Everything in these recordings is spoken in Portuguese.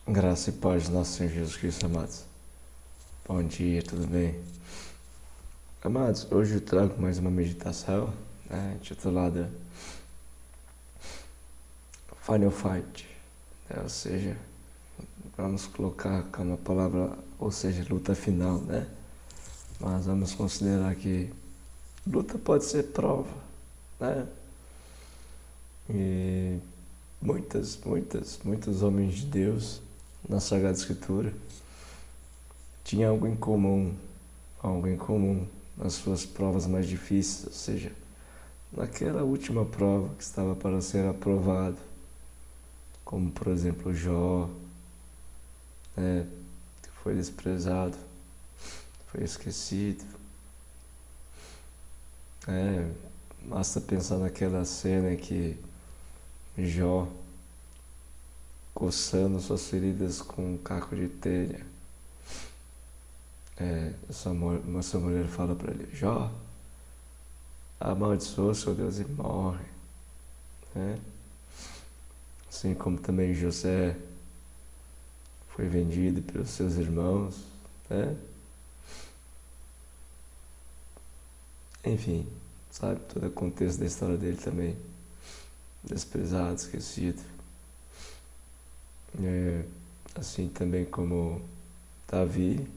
Graça e paz do nosso Senhor Jesus Cristo, amados. Bom dia, tudo bem? Amados, hoje eu trago mais uma meditação, intitulada Final Fight, ou seja, vamos colocar como a palavra, ou seja, luta final, né? Mas vamos considerar que luta pode ser prova, né? E muitos homens de Deus na Sagrada Escritura tinham algo em comum nas suas provas mais difíceis, ou seja, naquela última prova que estava para ser aprovado, como por exemplo Jó, que foi desprezado, foi esquecido. Basta pensar naquela cena em que Jó, coçando suas feridas com um caco de telha, essa mulher fala para ele: Jó, amaldiçoa seu Deus e morre. Né? Assim como também José foi vendido pelos seus irmãos, né? Enfim, sabe, todo o contexto da história dele também, desprezado, esquecido. Assim também como Davi,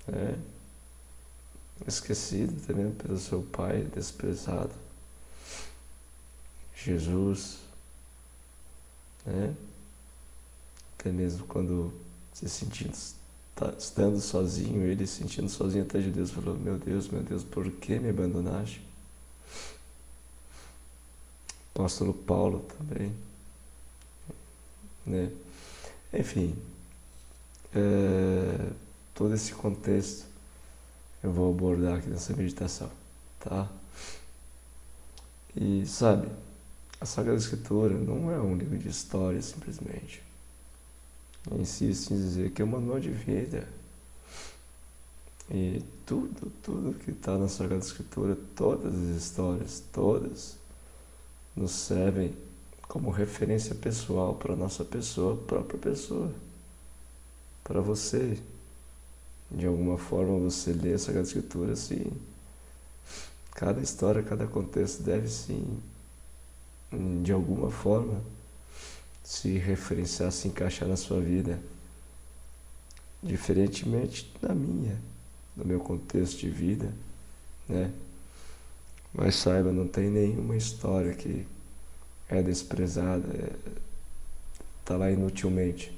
né? Esquecido também pelo seu pai, desprezado. Jesus, né? Até mesmo quando se sentindo, estando sozinho, ele se sentindo sozinho até de Deus, falou: meu Deus, por que me abandonaste? Apóstolo Paulo também, né? Enfim, todo esse contexto eu vou abordar aqui nessa meditação, tá? E sabe, a Sagrada Escritura não é um livro de história simplesmente. Eu insisto em dizer que é um manual de vida. E tudo que está na Sagrada Escritura, todas as histórias, todas, nos servem como referência pessoal para a nossa pessoa, própria pessoa. Para você, de alguma forma, você lê a Sagrada Escritura assim. Cada história, cada contexto deve sim, de alguma forma, se referenciar, se encaixar na sua vida. Diferentemente da minha, do meu contexto de vida, né? Mas saiba, não tem nenhuma história que é desprezada, está lá inutilmente.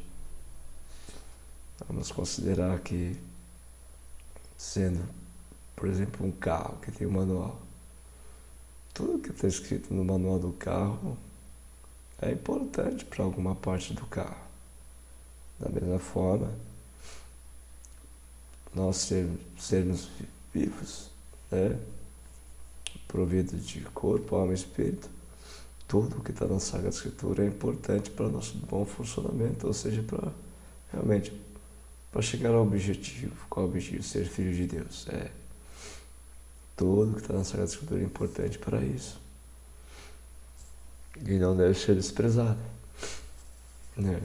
Vamos considerar que, sendo, por exemplo, um carro que tem um manual, tudo que está escrito no manual do carro é importante para alguma parte do carro. Da mesma forma, nós sermos vivos, né? Providos de corpo, alma e espírito, tudo que está na Sagrada Escritura é importante para o nosso bom funcionamento, ou seja, para realmente para chegar ao objetivo. Qual é o objetivo? Ser filho de Deus. Tudo que está na Sagrada Escritura é importante para isso. E não deve ser desprezado, né?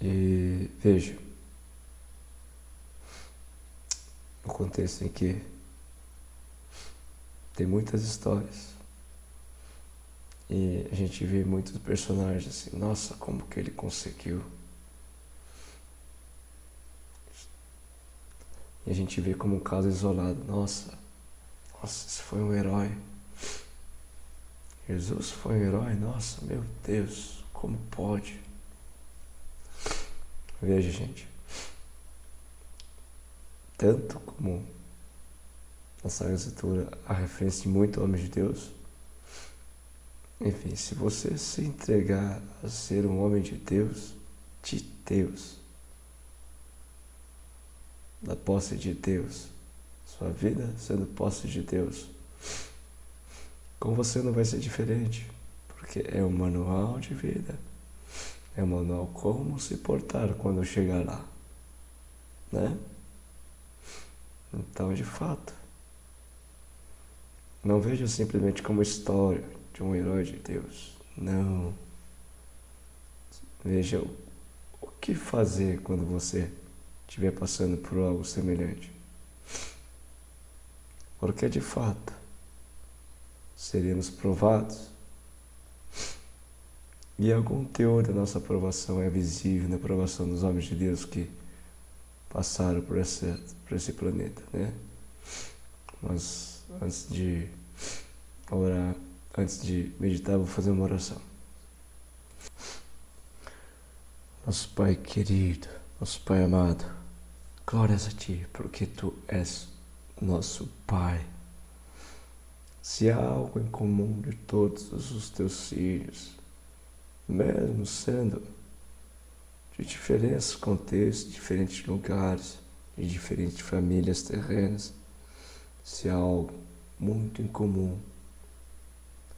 E veja, o contexto em que tem muitas histórias e a gente vê muitos personagens assim, nossa, como que ele conseguiu? E a gente vê como um caso isolado, nossa, esse foi um herói. Jesus foi um herói, nossa, meu Deus, como pode? Veja, gente, tanto como na Sagrada Escritura a referência de muito homem de Deus, enfim, se você se entregar a ser um homem de Deus, da posse de Deus, sua vida sendo posse de Deus, com você não vai ser diferente, porque é um manual de vida, é um manual como se portar quando chegar lá, né? Então, de fato, não veja simplesmente como história de um herói de Deus, não. Veja o que fazer quando você estiver passando por algo semelhante. Porque de fato seremos provados e algum teor da nossa aprovação é visível na aprovação dos homens de Deus que passaram por esse planeta, né? Mas antes de orar, antes de meditar, vou fazer uma oração. Nosso Pai querido, nosso Pai amado, glórias a Ti, porque Tu és nosso Pai. Se há algo em comum de todos os Teus filhos, mesmo sendo de diferentes contextos, diferentes lugares, de diferentes famílias terrenas, se há algo muito em comum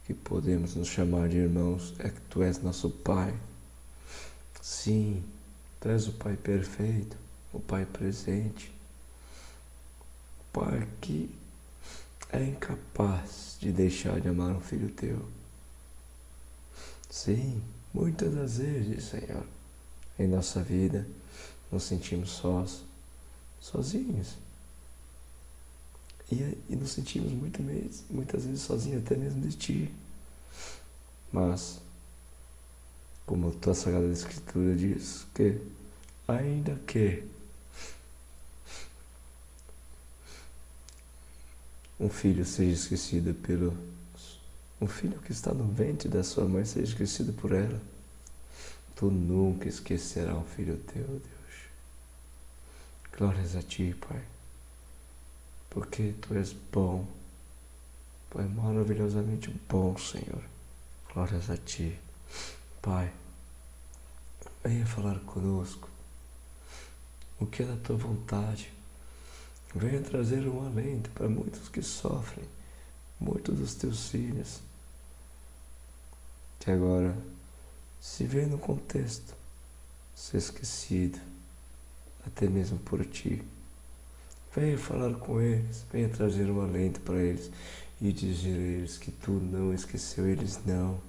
que podemos nos chamar de irmãos, é que Tu és nosso Pai. Sim, Tu és o Pai perfeito, o Pai presente, o Pai que é incapaz de deixar de amar um filho Teu. Sim, muitas das vezes, Senhor, em nossa vida nos sentimos sozinhos. E nos sentimos muitas vezes sozinhos até mesmo de Ti. Mas, como a Tua Sagrada Escritura diz, que ainda que um filho seja esquecido um filho que está no ventre da sua mãe seja esquecido por ela, Tu nunca esquecerás um filho Teu, Deus. Glórias a Ti, Pai, porque Tu és bom, Tu és maravilhosamente bom, Senhor. Glórias a Ti, Pai. Venha falar conosco o que é da Tua vontade. Venha trazer um alento para muitos que sofrem, muitos dos Teus filhos, que agora se vê no contexto, ser esquecido, até mesmo por Ti. Venha falar com eles, venha trazer um alento para eles e dizer a eles que Tu não esqueceu eles, não.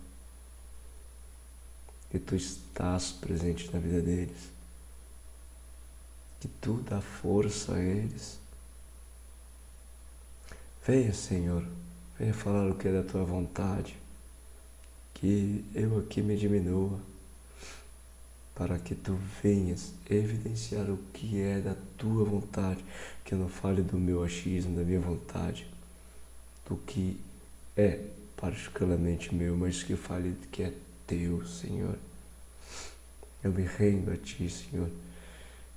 Que Tu estás presente na vida deles, que Tu dá força a eles. Venha, Senhor, venha falar o que é da Tua vontade, que eu aqui me diminua, para que Tu venhas evidenciar o que é da Tua vontade, que eu não fale do meu achismo, da minha vontade, do que é particularmente meu, mas que eu fale do que é Teu, Senhor. Eu me rendo a Ti, Senhor.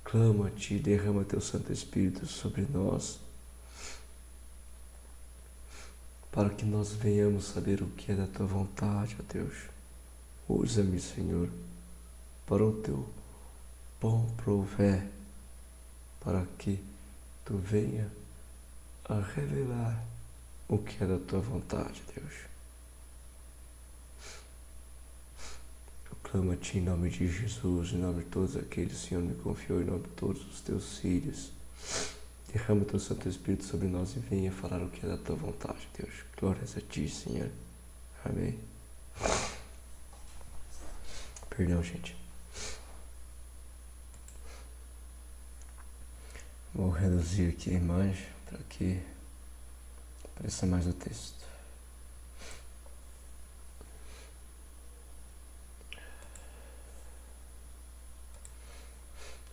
Clamo a Ti, derrama Teu Santo Espírito sobre nós, para que nós venhamos saber o que é da Tua vontade, ó Deus. Usa-me, Senhor, para o Teu bom prover, para que Tu venha a revelar o que é da Tua vontade, Deus. Eu clamo a Ti em nome de Jesus, em nome de todos aqueles que o Senhor me confiou, em nome de todos os Teus filhos. Derrama o Teu Santo Espírito sobre nós e venha falar o que é da Tua vontade, Deus. Glórias a Ti, Senhor. Amém. Perdão, gente. Vou reduzir aqui a imagem para que apareça mais o texto.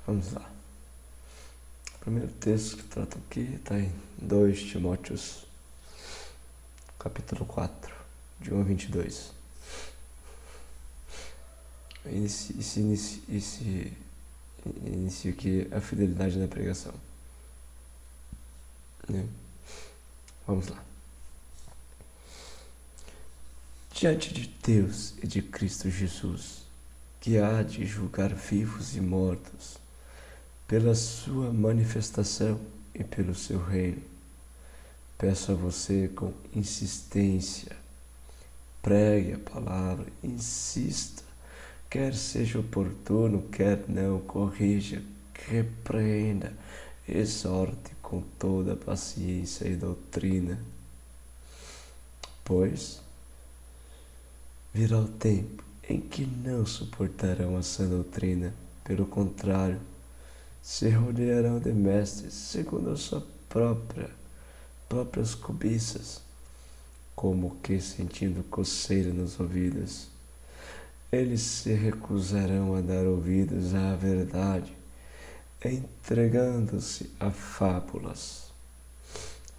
Vamos lá. O primeiro texto que trata aqui está em 2 Timóteos, capítulo 4, de 1 a 22. Inicio aqui a fidelidade na pregação. Vamos lá. Diante de Deus e de Cristo Jesus, que há de julgar vivos e mortos, pela sua manifestação e pelo seu reino, peço a você com insistência, pregue a palavra, insista, quer seja oportuno, quer não, corrija, repreenda, exorte com toda a paciência e doutrina, pois virá o tempo em que não suportarão a sã doutrina, pelo contrário, se rodearão de mestres segundo as suas próprias cobiças, como que sentindo coceira nos ouvidos. Eles se recusarão a dar ouvidos à verdade, entregando-se a fábulas.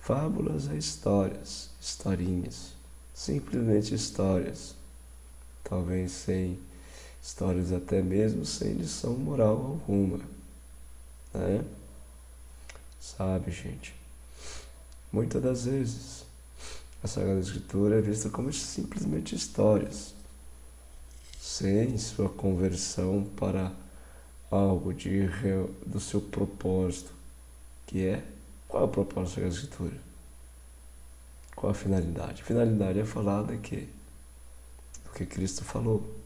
Fábulas a histórias, historinhas, simplesmente histórias, talvez sem histórias até mesmo sem lição moral alguma, né? Sabe, gente, muitas das vezes a Sagrada Escritura é vista como simplesmente histórias, sem sua conversão para algo do seu propósito, que é, qual é o propósito da Sagrada Escritura? Qual a finalidade? A finalidade é falar do que Cristo falou.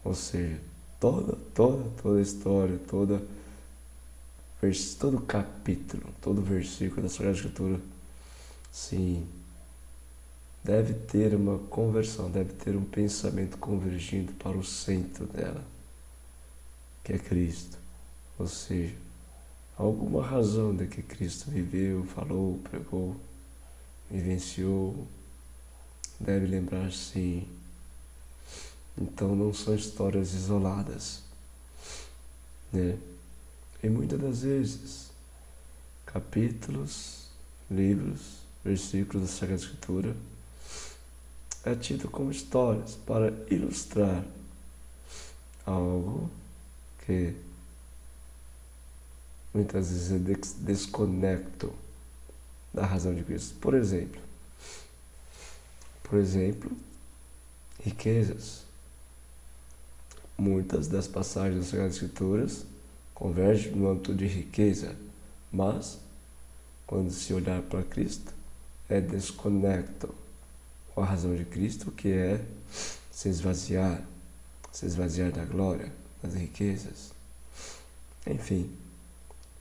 Ou seja, toda história, todo capítulo, todo versículo da Sagrada Escritura, sim, deve ter uma conversão, deve ter um pensamento convergindo para o centro dela, que é Cristo. Ou seja, alguma razão de que Cristo viveu, falou, pregou, vivenciou, deve lembrar, sim. Então não são histórias isoladas, né? E muitas das vezes, capítulos, livros, versículos da Sagrada Escritura é tido como histórias para ilustrar algo que muitas vezes é desconecto da razão de Cristo. Por exemplo, riquezas. Muitas das passagens das Sagradas Escrituras convergem no âmbito de riqueza, mas, quando se olhar para Cristo, é desconecto com a razão de Cristo, que é se esvaziar da glória, das riquezas. Enfim,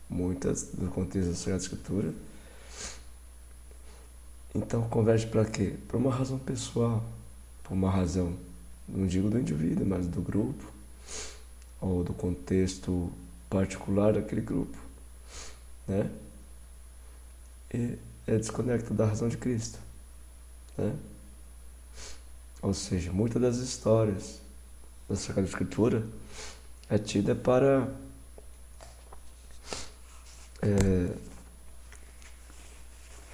muitas do contexto da Sagrada Escritura. Então, converge para quê? Para uma razão pessoal, para uma razão, não digo do indivíduo, mas do grupo, ou do contexto particular daquele grupo, né? E é desconecto da razão de Cristo, né? Ou seja, muitas das histórias da Sagrada Escritura é tida para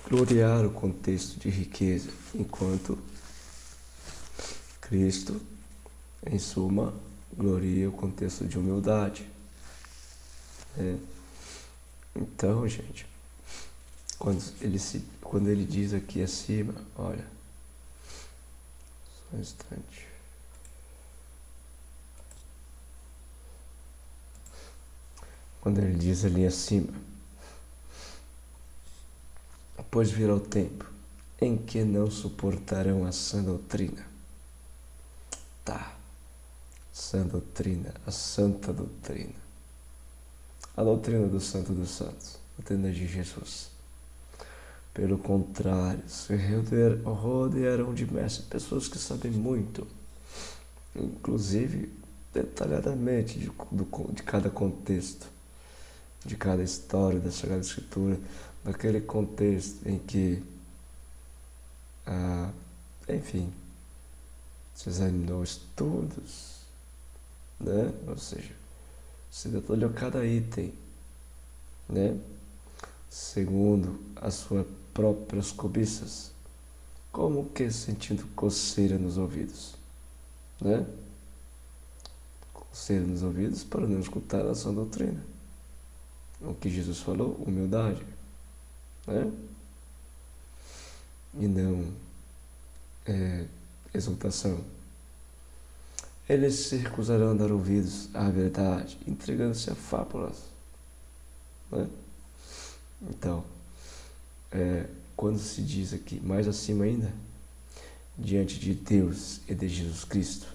gloriar o contexto de riqueza, enquanto Cristo, em suma, gloria o contexto de humildade, né? Então, gente, quando ele diz aqui acima, olha, só um instante. Quando ele diz ali acima, pois virá o tempo em que não suportarão a sã doutrina. Tá, sã doutrina, a santa doutrina. A doutrina do Santo dos Santos, a doutrina de Jesus. Pelo contrário, se rodearão de mestres, pessoas que sabem muito, inclusive detalhadamente de cada contexto, de cada história da Sagrada Escritura, naquele contexto em que, enfim, se examinou estudos, né? Ou seja, se detalhou cada item, né? Segundo as suas próprias cobiças, como que sentindo coceira nos ouvidos, né? Coceira nos ouvidos para não escutar a sua doutrina. O que Jesus falou, humildade, né? E não exaltação. Eles se recusarão a dar ouvidos à verdade, entregando-se a fábulas, né? Então, quando se diz aqui, mais acima ainda, diante de Deus e de Jesus Cristo,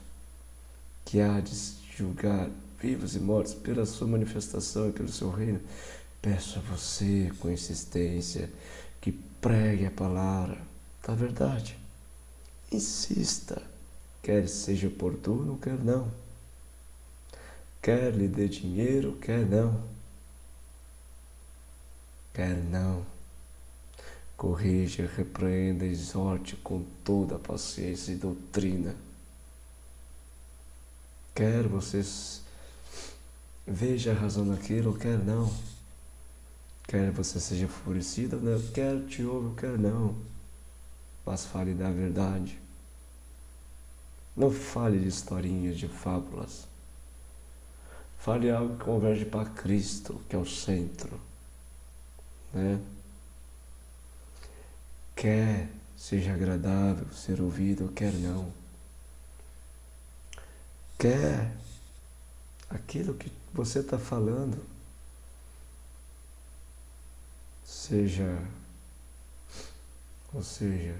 que há de julgar vivos e mortos pela sua manifestação e pelo seu reino, peço a você, com insistência, que pregue a palavra da verdade. Insista quer seja oportuno, quer não. Quer lhe dê dinheiro, quer não. Quer não. Corrija, repreenda, exorte com toda a paciência e doutrina. Quer você veja a razão naquilo, quer não. Quer você seja enfurecido, não. Quer te ouve, quer não. Mas fale da verdade. Não fale de historinhas, de fábulas. Fale algo que converge para Cristo, que é o centro, né? Quer seja agradável ser ouvido, quer não. Quer aquilo que você está falando seja, ou seja,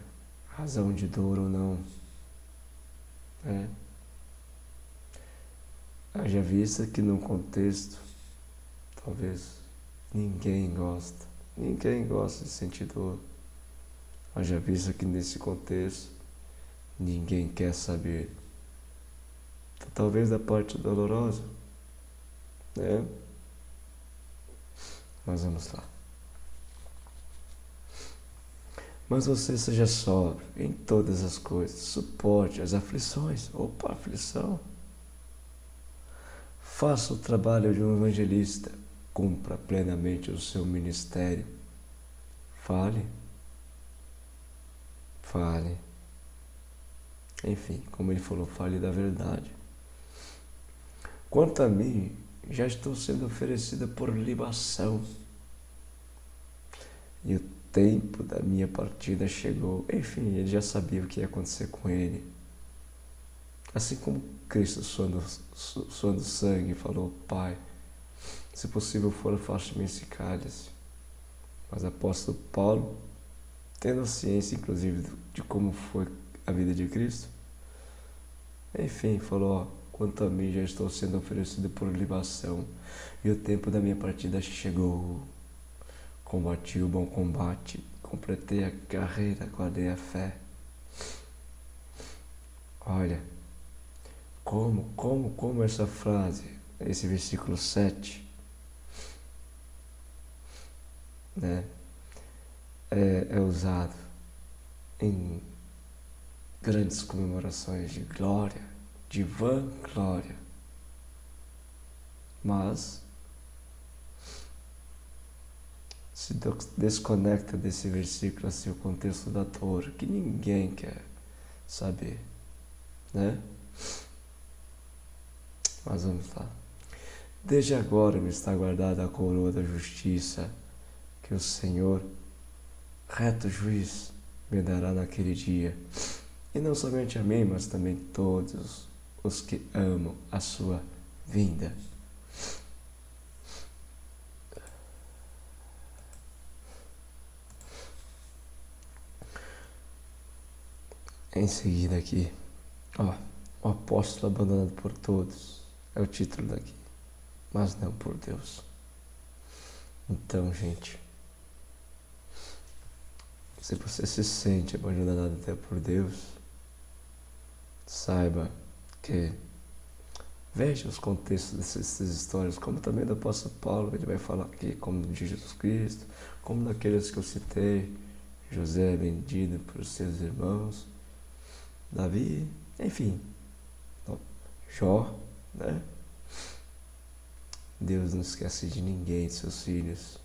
razão de dor ou não, né? Haja vista que no contexto, talvez ninguém gosta de sentir dor. Haja vista que nesse contexto, ninguém quer saber, talvez da parte dolorosa, né? Mas vamos lá. Mas você seja sóbrio em todas as coisas, suporte as aflições. Opa, aflição. Faça o trabalho de um evangelista, cumpra plenamente o seu ministério. Fale. Enfim, como ele falou, fale da verdade. Quanto a mim, já estou sendo oferecida por libação. E o tempo da minha partida chegou. Enfim, ele já sabia o que ia acontecer com ele. Assim como Cristo, suando sangue, falou: Pai, se possível for, afaste-me esse cálice. Mas o apóstolo Paulo, tendo ciência, inclusive, de como foi a vida de Cristo, enfim, falou: quanto a mim, já estou sendo oferecido por libação, e o tempo da minha partida chegou. Combati o bom combate, completei a carreira, guardei a fé. Olha, como essa frase, esse versículo 7, né, é usado em grandes comemorações de glória, de vanglória. Mas se desconecta desse versículo assim, o contexto da dor, que ninguém quer saber, né? Mas vamos lá. Desde agora me está guardada a coroa da justiça, que o Senhor, reto juiz, me dará naquele dia. E não somente a mim, mas também todos os que amam a sua vinda. Em seguida aqui, o apóstolo abandonado por todos, é o título daqui, mas não por Deus. Então, gente, se você se sente abandonado até por Deus, saiba que veja os contextos dessas histórias, como também do apóstolo Paulo, ele vai falar aqui, como de Jesus Cristo, como daqueles que eu citei, José vendido por seus irmãos, Davi, enfim, Jó, né? Deus não esquece de ninguém, de seus filhos.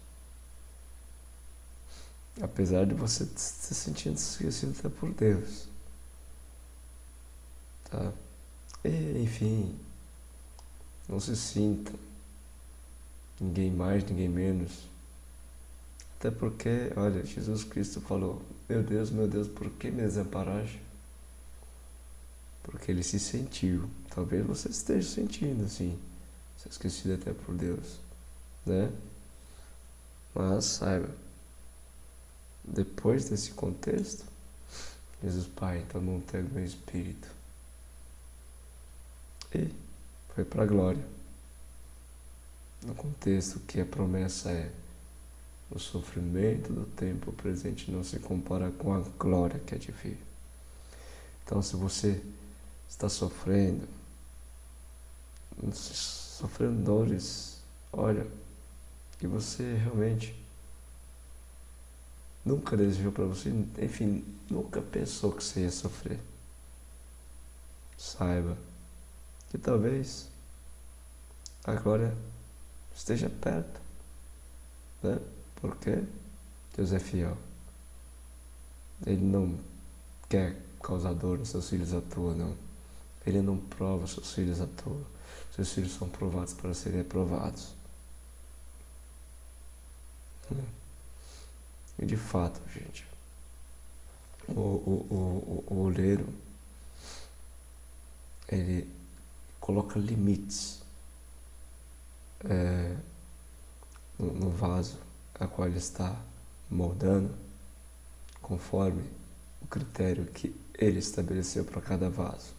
Apesar de você se sentindo esquecido até por Deus. Tá? E, enfim, não se sinta ninguém mais, ninguém menos. Até porque, olha, Jesus Cristo falou: meu Deus, por que me desamparaste? Porque ele se sentiu. Talvez você esteja sentindo assim, ser esquecido até por Deus, né? Mas saiba, depois desse contexto, Jesus: Pai, então não entrega o meu espírito. E foi para a glória. No contexto que a promessa é: o sofrimento do tempo presente não se compara com a glória que é de vir. Então, se você está sofrendo dores, olha, que você realmente nunca desejou para você, enfim, nunca pensou que você ia sofrer. Saiba que talvez a glória esteja perto, né? Porque Deus é fiel. Ele não quer causar dor nos seus filhos à toa, não. Ele não prova seus filhos à toa. Seus filhos são provados para serem aprovados. E de fato, gente, o oleiro, ele coloca limites no vaso a qual ele está moldando, conforme o critério que ele estabeleceu para cada vaso.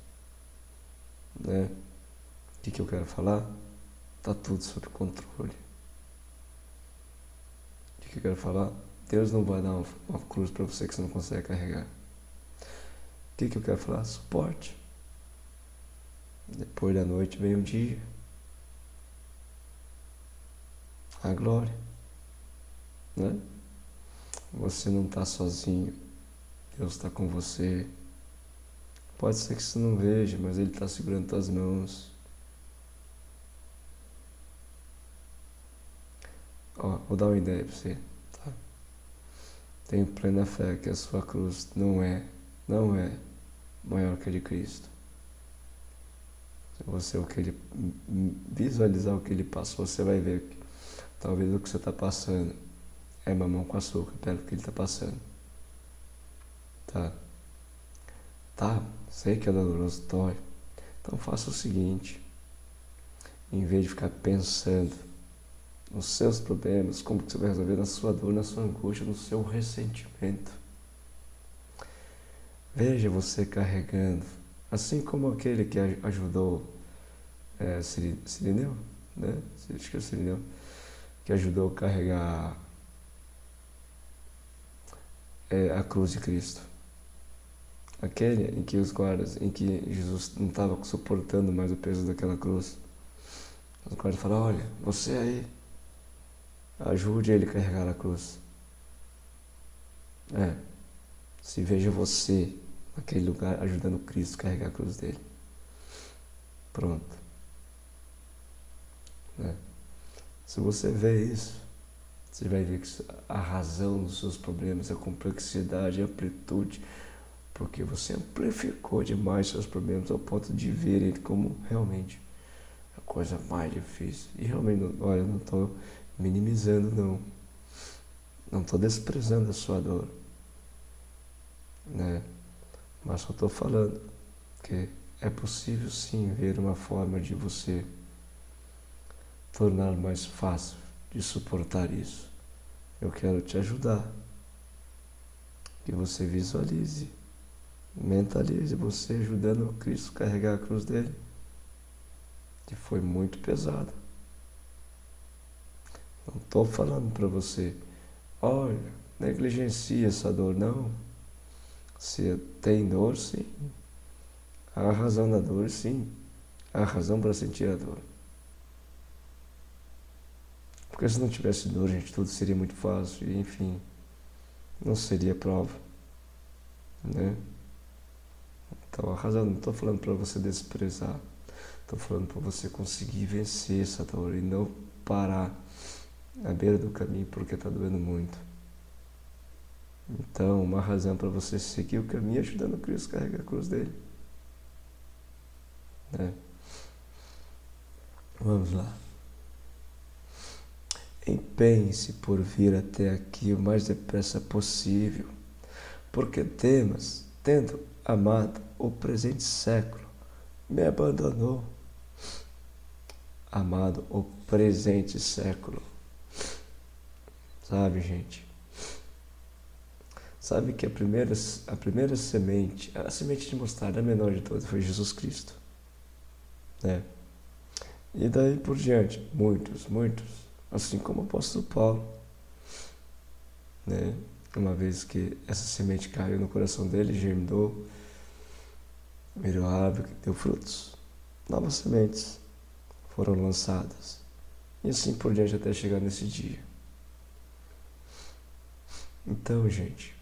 Né? O que eu quero falar? Está tudo sob controle. O que eu quero falar? Deus não vai dar uma cruz para você que você não consegue carregar. O que eu quero falar? Suporte. Depois da noite vem o dia. A glória. Né? Você não está sozinho. Deus está com você. Pode ser que você não veja, mas Ele está segurando tuas mãos. Ó, vou dar uma ideia para você. Tá? Tenho plena fé que a sua cruz não é maior que a de Cristo. Se você visualizar o que Ele passou, você vai ver que talvez o que você está passando é mamão com açúcar perto do que Ele está passando. Tá, sei que é doloroso, dói. Então faça o seguinte, em vez de ficar pensando nos seus problemas, como que você vai resolver, na sua dor, na sua angústia, no seu ressentimento. Veja você carregando, assim como aquele que ajudou Cirineu, né? Acho que é Cirineu, que ajudou a carregar a cruz de Cristo. Aquele em que os guardas, em que Jesus não estava suportando mais o peso daquela cruz. Os guardas falaram, olha, você aí, ajude ele a carregar a cruz. Se veja você naquele lugar ajudando Cristo a carregar a cruz dele. Pronto. Se você vê isso, você vai ver que a razão dos seus problemas, a complexidade, a amplitude, porque você amplificou demais seus problemas ao ponto de ver ele como realmente a coisa mais difícil. E realmente, olha, eu não estou minimizando, não. Não estou desprezando a sua dor. Né? Mas só estou falando que é possível sim ver uma forma de você tornar mais fácil de suportar isso. Eu quero te ajudar. Que você visualize, mentalize você ajudando o Cristo a carregar a cruz dele. Que foi muito pesado. Não estou falando para você, olha, negligencie essa dor, não. Se tem dor, sim. Há razão da dor, sim. Há razão para sentir a dor. Porque se não tivesse dor, gente, tudo seria muito fácil. E, enfim, não seria prova. Né? Então, a razão, não estou falando para você desprezar. Estou falando para você conseguir vencer essa dor e não parar à beira do caminho porque está doendo muito. Então, uma razão para você seguir o caminho ajudando Cristo a carregar a cruz dele. Né? Vamos lá. Empenhe-se por vir até aqui o mais depressa possível, porque tendo amado o presente século, me abandonou. Amado o presente século. Sabe, gente? Sabe que a primeira semente, a semente de mostarda, a menor de todas, foi Jesus Cristo. Né? E daí por diante, muitos, assim como o apóstolo Paulo. Né? Uma vez que essa semente caiu no coração dele, germinou, virou árvore que deu frutos. Novas sementes foram lançadas. E assim por diante até chegar nesse dia. Então, gente,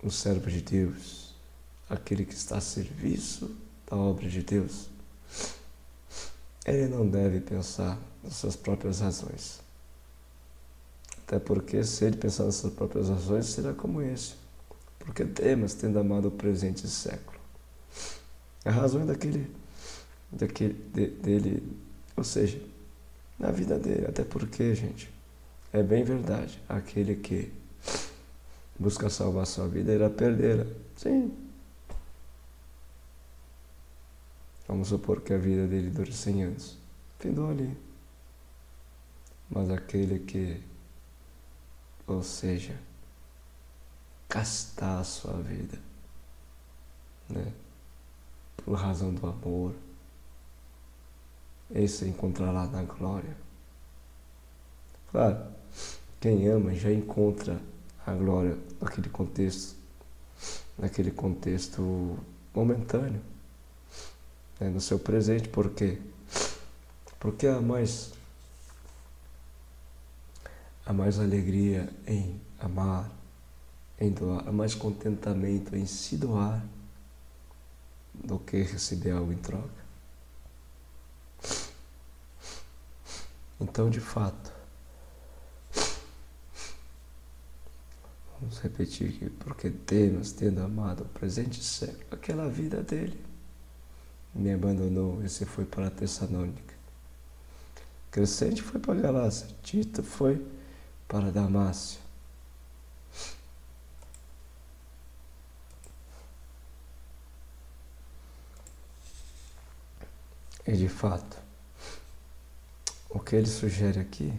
o servo de Deus, aquele que está a serviço da obra de Deus, ele não deve pensar nas suas próprias razões. Até porque se ele pensar nas suas próprias razões, será como esse. Porque Demas, tendo amado o presente século. A razão é dele, ou seja, na vida dele. Até porque, gente, é bem verdade, aquele que busca salvar sua vida irá perdê-la. Sim. Vamos supor que a vida dele dure 100 anos. Findou ali. Mas aquele que, ou seja, gastar a sua vida, né, por razão do amor, esse encontrará na glória. Claro, quem ama já encontra a glória naquele contexto momentâneo, né, no seu presente. Por quê? Porque há mais alegria em amar, em doar, há mais contentamento em se doar do que receber algo em troca. Então, de fato, vamos repetir aqui, porque Demas, tendo amado o presente século, aquela vida dele, me abandonou, esse foi para Tessalônica. Crescente foi para Galácia, Tito foi para Damácia. E de fato, o que ele sugere aqui,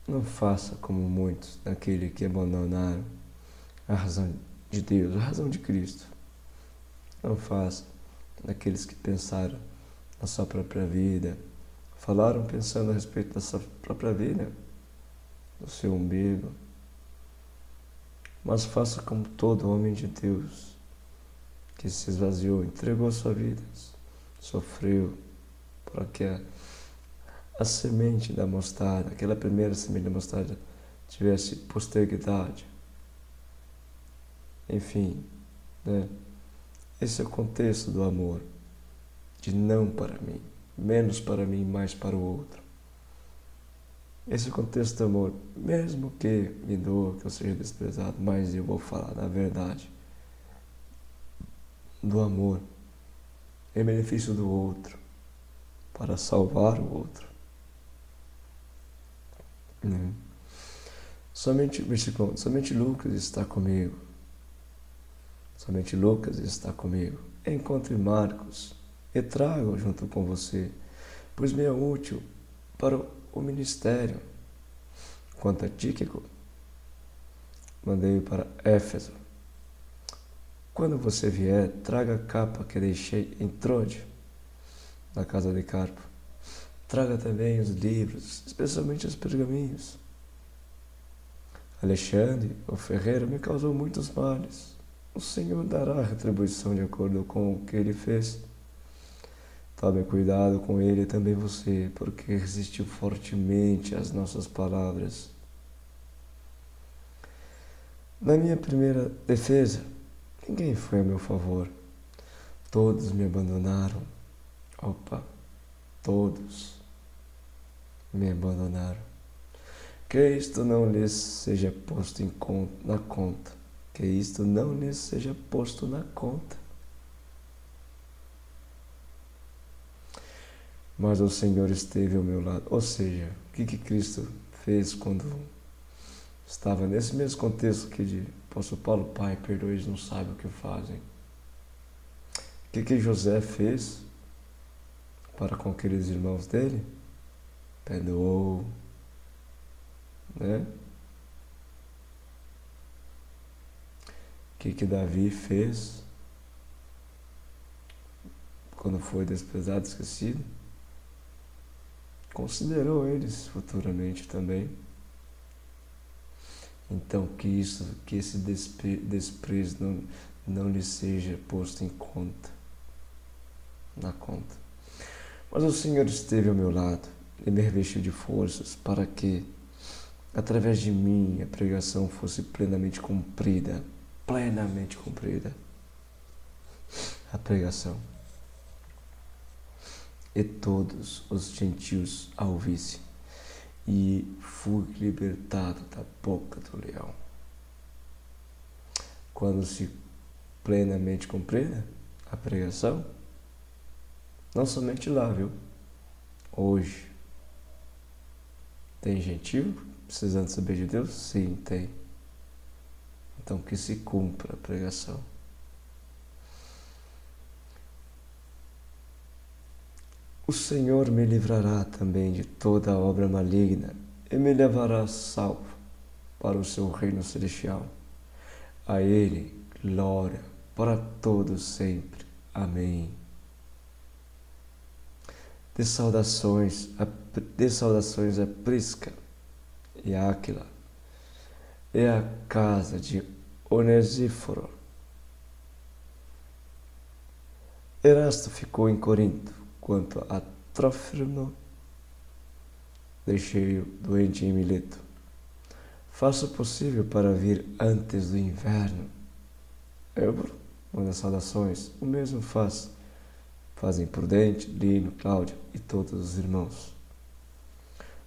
não faça como muitos daqueles que abandonaram a razão de Deus, a razão de Cristo. Não faça daqueles que pensaram na sua própria vida, falaram pensando a respeito da sua própria vida, do seu umbigo. Mas faça como todo homem de Deus, que se esvaziou, entregou sua vida, sofreu, para que a semente da mostarda, aquela primeira semente da mostarda, tivesse posteridade. Enfim, né? Esse é o contexto do amor, de não para mim, menos para mim, mais para o outro. Esse é o contexto do amor, mesmo que me doa, que eu seja desprezado, mas eu vou falar na verdade do amor em benefício do outro, para salvar o outro. Somente Lucas está comigo. Somente Lucas está comigo. Encontre Marcos e traga-o junto com você, pois me é útil para o ministério. Quanto a Tíquico, mandei-o para Éfeso. Quando você vier, traga a capa que deixei em Trode, na casa de Carpo. Traga também os livros, especialmente os pergaminhos. Alexandre, o ferreiro, me causou muitos males. O Senhor dará retribuição de acordo com o que ele fez. Tome cuidado com ele e também você, porque resistiu fortemente às nossas palavras. Na minha primeira defesa, ninguém foi a meu favor. Todos me abandonaram. Todos me abandonaram. Que isto não lhes seja posto na conta. Que isto não lhes seja posto na conta. Mas o Senhor esteve ao meu lado. Ou seja, o que Cristo fez quando estava nesse mesmo contexto que de apóstolo Paulo, Pai, perdoe, eles não sabem o que fazem. O que José fez para com aqueles irmãos dele? Perdoou, né? O que Davi fez quando foi desprezado, esquecido? Considerou eles futuramente também. Então, que esse desprezo não lhe seja posto em conta. na conta. Mas o Senhor esteve ao meu lado e me revestiu de forças para que, através de mim, a pregação fosse plenamente cumprida. Plenamente cumprida. A pregação. E todos os gentios a ouvissem. E fui libertado da boca do leão. Quando se plenamente cumprida a pregação, não somente lá, viu? Hoje. Tem gentil precisando saber de Deus? Sim, tem. Então que se cumpra a pregação. O Senhor me livrará também de toda obra maligna e me levará salvo para o seu reino celestial. A Ele, glória para todos sempre. Amém. Dê saudações a Prisca e a Áquila e a casa de Onesíforo. Erasto ficou em Corinto, quanto a Trófimo deixei-o doente em Mileto. Faça o possível para vir antes do inverno. Eubro, manda saudações, o mesmo fazem Prudente, Lino, Cláudio e todos os irmãos.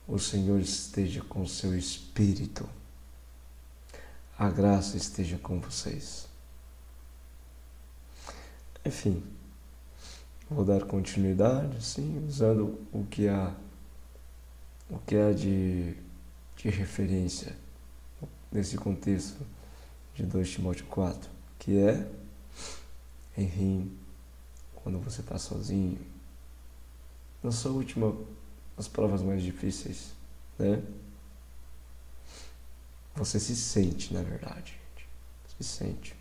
O Senhor esteja com seu espírito. A graça esteja com vocês. Enfim, vou dar continuidade, sim, usando o que há de referência nesse contexto de 2 Timóteo 4, que é em quando você está sozinho, na sua última, as provas mais difíceis, né? Você se sente, na verdade, gente. Se sente.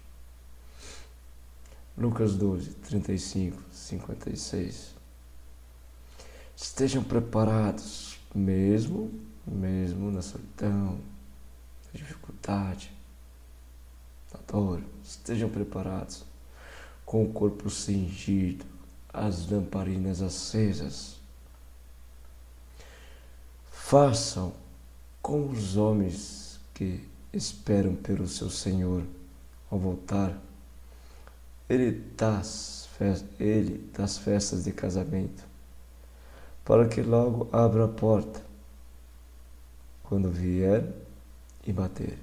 Lucas 12, 35, 56. Estejam preparados, mesmo na solidão, na dificuldade, na dor. Estejam preparados, com o corpo cingido, as lamparinas acesas. Façam com os homens que esperam pelo seu Senhor ao voltar. Ele das festas de casamento, para que logo abra a porta quando vier e bater.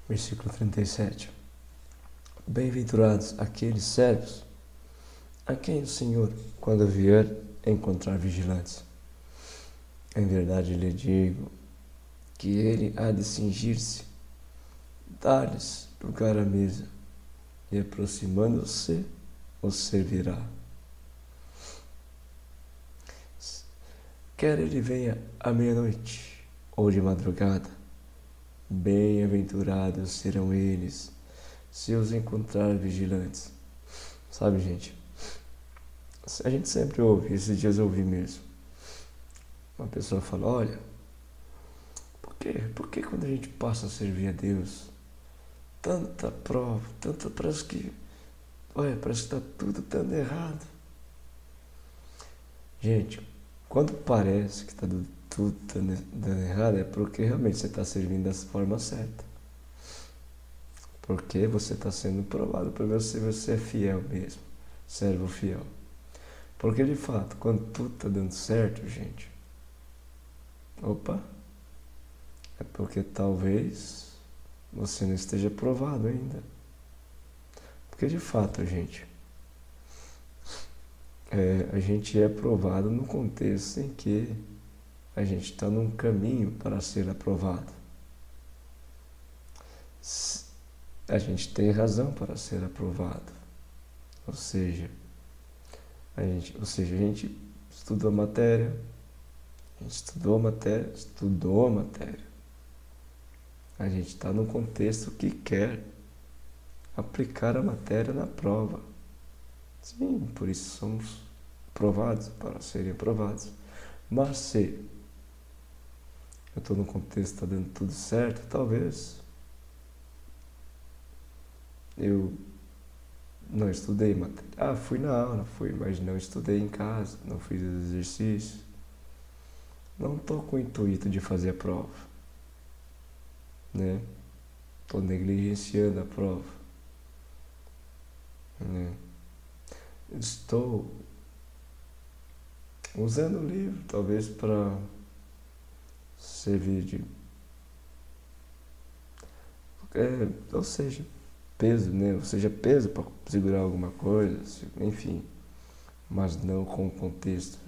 Versículo 37. Bem-aventurados aqueles servos a quem o Senhor, quando vier, encontrar vigilantes. Em verdade lhe digo que ele há de cingir-se, dar-lhes lugar à mesa, e aproximando-se, os servirá. Quer ele venha à meia-noite ou de madrugada, bem-aventurados serão eles, se os encontrar vigilantes. Sabe, gente? A gente sempre ouve, esses dias eu ouvi mesmo. Uma pessoa fala, olha, por que quando a gente passa a servir a Deus, tanta prova, parece que está tudo dando errado. Gente, quando parece que está tudo dando errado, é porque realmente você está servindo da forma certa. Porque você está sendo provado para ver se você é fiel mesmo, servo fiel. Porque de fato, quando tudo está dando certo, gente, é porque talvez você não esteja provado ainda. Porque de fato, gente, a gente é provado no contexto em que a gente está num caminho para ser aprovado. A gente tem razão para ser aprovado. Ou seja, a gente estudou a matéria, estudou a matéria. A gente está num contexto que quer aplicar a matéria na prova. Sim, por isso somos provados para serem aprovados. Mas se eu estou num contexto que está dando tudo certo, talvez eu não estudei matéria. Fui na aula, mas não estudei em casa, não fiz exercício. Não estou com o intuito de fazer a prova, né? Estou negligenciando a prova, né? Estou usando o livro, talvez para servir de... ou seja, peso, né? Ou seja, peso para segurar alguma coisa, enfim. Mas não com o contexto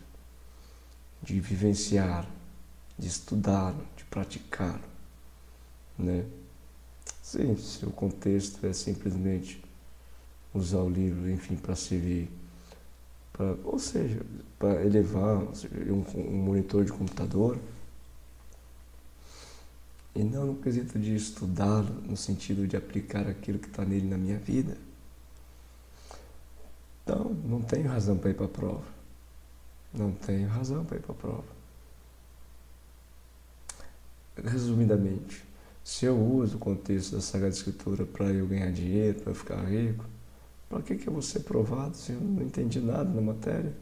de vivenciar, de estudar, de praticar, né? Sim, se o contexto é simplesmente usar o livro, enfim, para servir, ou seja, para elevar um monitor de computador, e não no quesito de estudar, no sentido de aplicar aquilo que está nele na minha vida, então não tenho razão para ir para a prova. Não tenho razão para ir para a prova. Resumidamente, se eu uso o contexto da Sagrada Escritura para eu ganhar dinheiro, para ficar rico, para que eu vou ser provado se eu não entendi nada na matéria?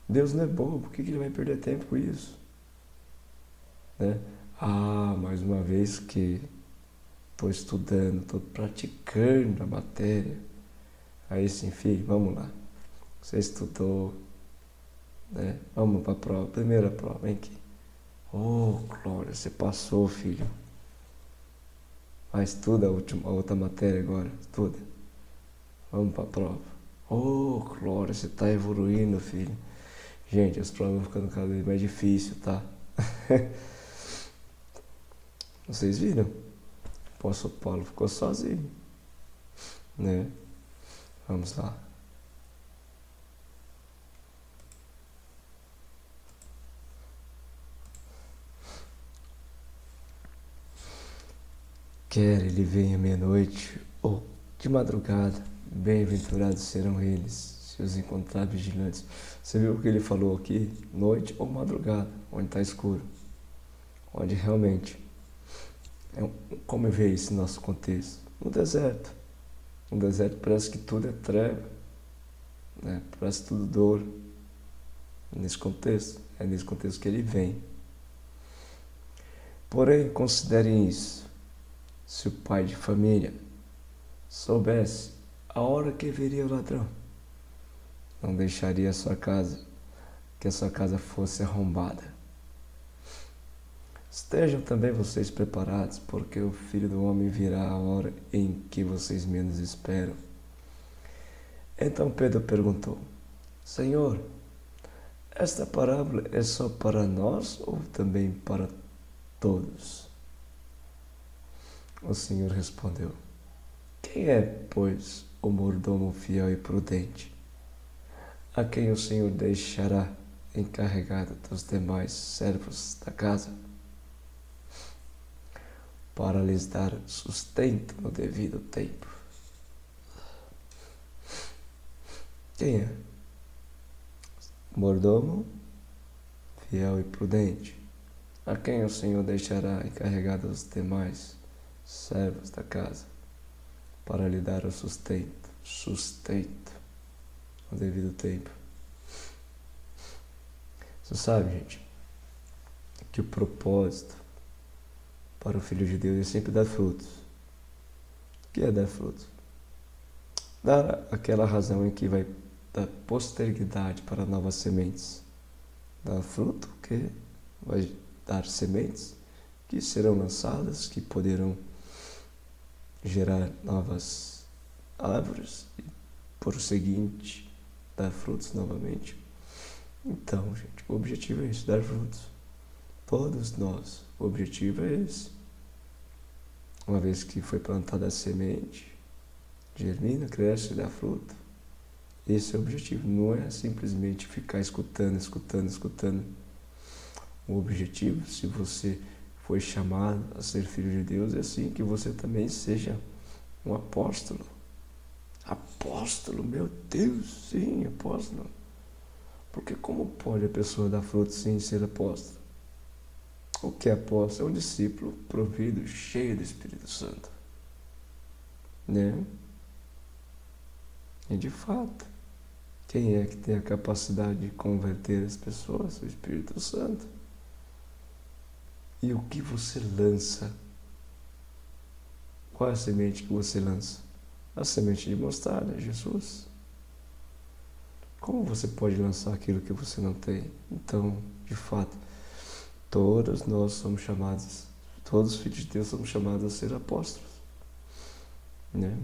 Deus não é bobo, por que ele vai perder tempo com isso? Né? Mais uma vez que estou estudando, estou praticando a matéria, aí sim, filho, vamos lá. Você estudou, né? Vamos para a prova, primeira prova, vem aqui. Glória, você passou, filho. Vai, estuda a outra matéria agora, estuda. Vamos para a prova. Glória, você está evoluindo, filho. Gente, as provas vão ficando cada vez mais difíceis, tá? Vocês viram? O apóstolo Paulo ficou sozinho, né? Vamos lá. Quer ele venha meia-noite ou de madrugada, bem-aventurados serão eles, se os encontrar vigilantes. Você viu o que ele falou aqui? Noite ou madrugada, onde está escuro. Onde realmente... Como eu vejo esse nosso contexto? No deserto. No deserto parece que tudo é treva, né? Parece tudo dor. Nesse contexto, é nesse contexto que ele vem. Porém, considerem isso. Se o pai de família soubesse a hora que viria o ladrão, não deixaria que a sua casa fosse arrombada. Estejam também vocês preparados, porque o Filho do Homem virá a hora em que vocês menos esperam. Então Pedro perguntou: Senhor, esta parábola é só para nós ou também para todos? O Senhor respondeu: Quem é, pois, o mordomo fiel e prudente, a quem o Senhor deixará encarregado dos demais servos da casa, para lhes dar sustento no devido tempo? Quem é? Mordomo, fiel e prudente, a quem o Senhor deixará encarregado os demais servos da casa, para lhe dar o sustento no devido tempo. Você sabe, gente, que o propósito para o Filho de Deus é sempre dar frutos. O que é dar frutos? Dar aquela razão em que vai dar posteridade para novas sementes. Dar fruto que vai dar sementes que serão lançadas, que poderão gerar novas árvores e, por seguinte, dar frutos novamente. Então, gente, o objetivo é esse, dar frutos. Todos nós, o objetivo é esse. Uma vez que foi plantada a semente, germina, cresce e dá fruto. Esse é o objetivo, não é simplesmente ficar escutando. O objetivo, se você foi chamado a ser filho de Deus, é assim que você também seja um apóstolo. Apóstolo, meu Deus, sim, apóstolo. Porque como pode a pessoa dar fruto sem ser apóstolo? O que é apóstolo? É um discípulo provido, cheio do Espírito Santo. Né? E de fato, quem é que tem a capacidade de converter as pessoas? O Espírito Santo. E o que você lança? Qual é a semente que você lança? A semente de mostarda, Jesus. Como você pode lançar aquilo que você não tem? Então, de fato, todos nós somos chamados, todos os filhos de Deus somos chamados a ser apóstolos. Né?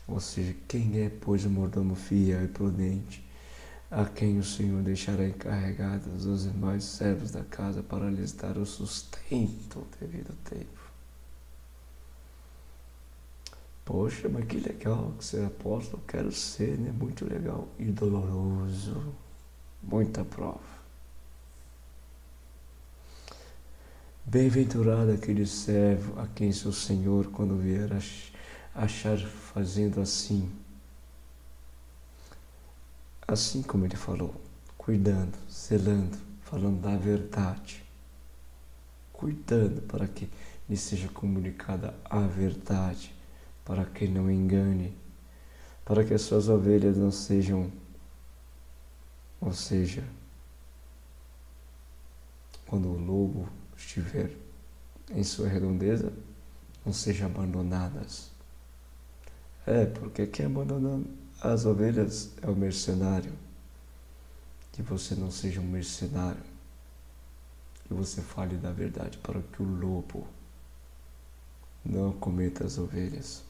Ou seja, quem é, pois, o mordomo fiel e prudente, a quem o Senhor deixará encarregados os demais servos da casa para lhes dar o sustento devido ao tempo. Poxa, mas que legal ser apóstolo, quero ser, né? Muito legal e doloroso, muita prova. Bem-aventurado aquele servo a quem seu Senhor, quando vier achar fazendo assim como ele falou, cuidando, zelando, falando da verdade, cuidando para que lhe seja comunicada a verdade, para que não engane, para que as suas ovelhas não sejam, ou seja, quando o lobo estiver em sua redondeza, não sejam abandonadas. Porque quem abandona as ovelhas é o mercenário. Que você não seja um mercenário, que você fale da verdade para que o lobo não cometa as ovelhas.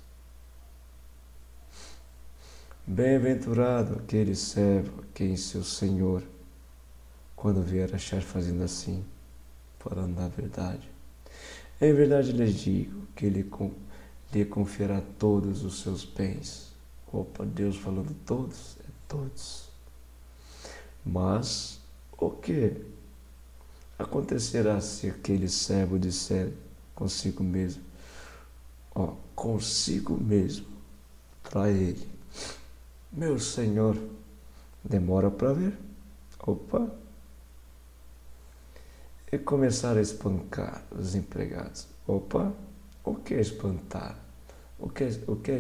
Bem-aventurado aquele servo a quem seu Senhor, quando vier achar fazendo assim, falando da verdade. Em verdade lhes digo que lhe confiará todos os seus bens. Opa, Deus falando todos, é todos. Mas o que acontecerá se aquele servo disser consigo mesmo, para ele, meu Senhor, demora para ver? Opa! E começar a espancar os empregados. Opa! O que é espantar? O que é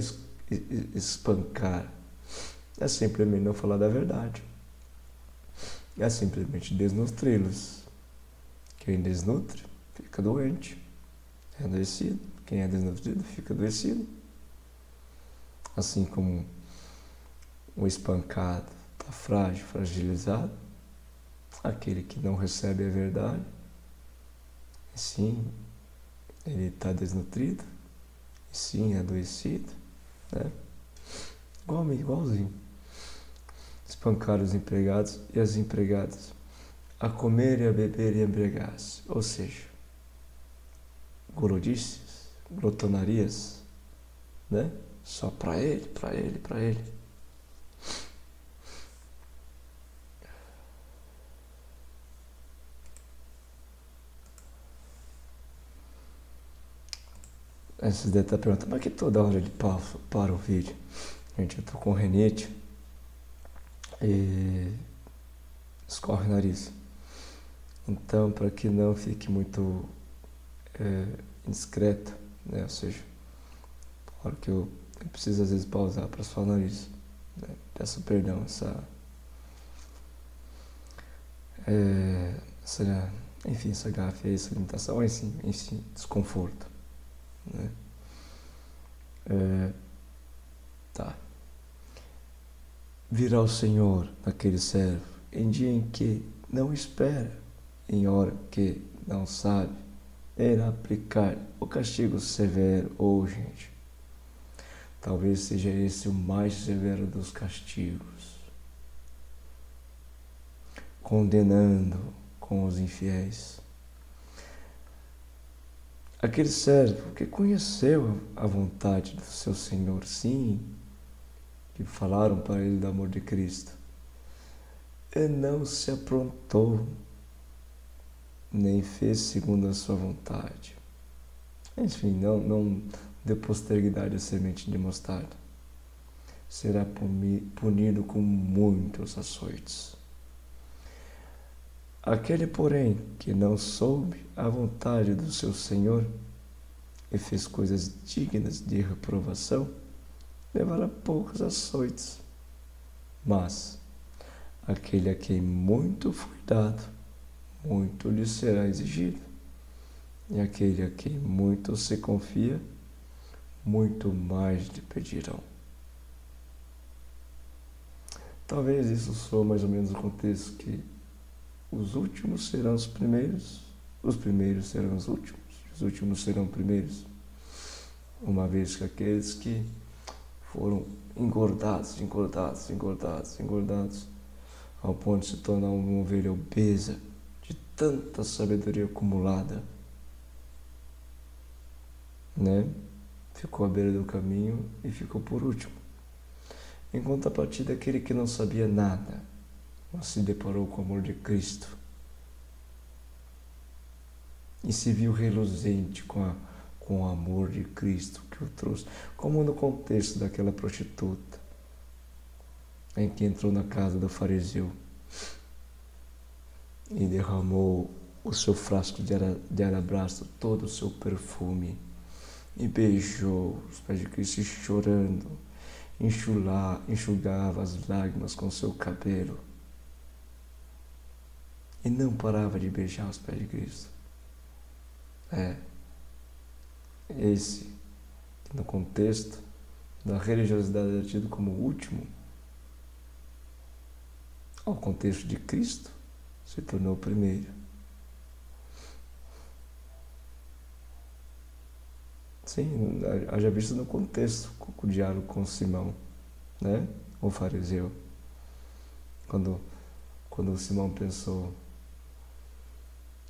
espancar? É simplesmente não falar da verdade. É simplesmente desnutri-los. Quem desnutre fica doente, é adoecido. Quem é desnutrido fica adoecido. Assim como o espancado está frágil, fragilizado, aquele que não recebe a verdade, sim, ele está desnutrido, sim, adoecido, né? Igualzinho. Espancar os empregados e as empregadas, a comer e a beber e embriagar-se, ou seja, gorodices, glotonarias, né? Só para ele. Aí você deve estar perguntando, mas que toda hora ele para o vídeo? Gente, eu tô com renite e escorre o nariz. Então, para que não fique muito indiscreto, né? Ou seja, claro que eu preciso às vezes pausar para suar o nariz, né? Peço perdão, essa gafe, essa limitação, esse desconforto, né? Tá. Virá o Senhor naquele servo em dia em que não espera, em hora que não sabe, irá aplicar o castigo severo. Gente, talvez seja esse o mais severo dos castigos, condenando com os infiéis. Aquele servo que conheceu a vontade do seu Senhor, sim, que falaram para ele do amor de Cristo, e não se aprontou, nem fez segundo a sua vontade. Enfim, não deu posteridade à semente de mostarda. será punido com muitos açoites. Aquele, porém, que não soube a vontade do seu Senhor e fez coisas dignas de reprovação, levará poucos açoites. Mas aquele a quem muito foi dado, muito lhe será exigido. E aquele a quem muito se confia, muito mais lhe pedirão. Talvez isso soe mais ou menos o contexto que os últimos serão os primeiros serão os últimos serão primeiros. Uma vez que aqueles que foram engordados, ao ponto de se tornar uma ovelha obesa, de tanta sabedoria acumulada, ficou à beira do caminho e ficou por último. Em contrapartida, aquele que não sabia nada, mas se deparou com o amor de Cristo e se viu reluzente com o amor de Cristo que o trouxe, como no contexto daquela prostituta em que entrou na casa do fariseu e derramou o seu frasco de alabastro, todo o seu perfume, e beijou os pés de Cristo, e chorando, enxugava as lágrimas com seu cabelo e não parava de beijar os pés de Cristo. Esse, no contexto da religiosidade, é tido como o último, ao contexto de Cristo, se tornou o primeiro. Sim, haja visto no contexto, com o diálogo com Simão, o fariseu. Quando o Simão pensou,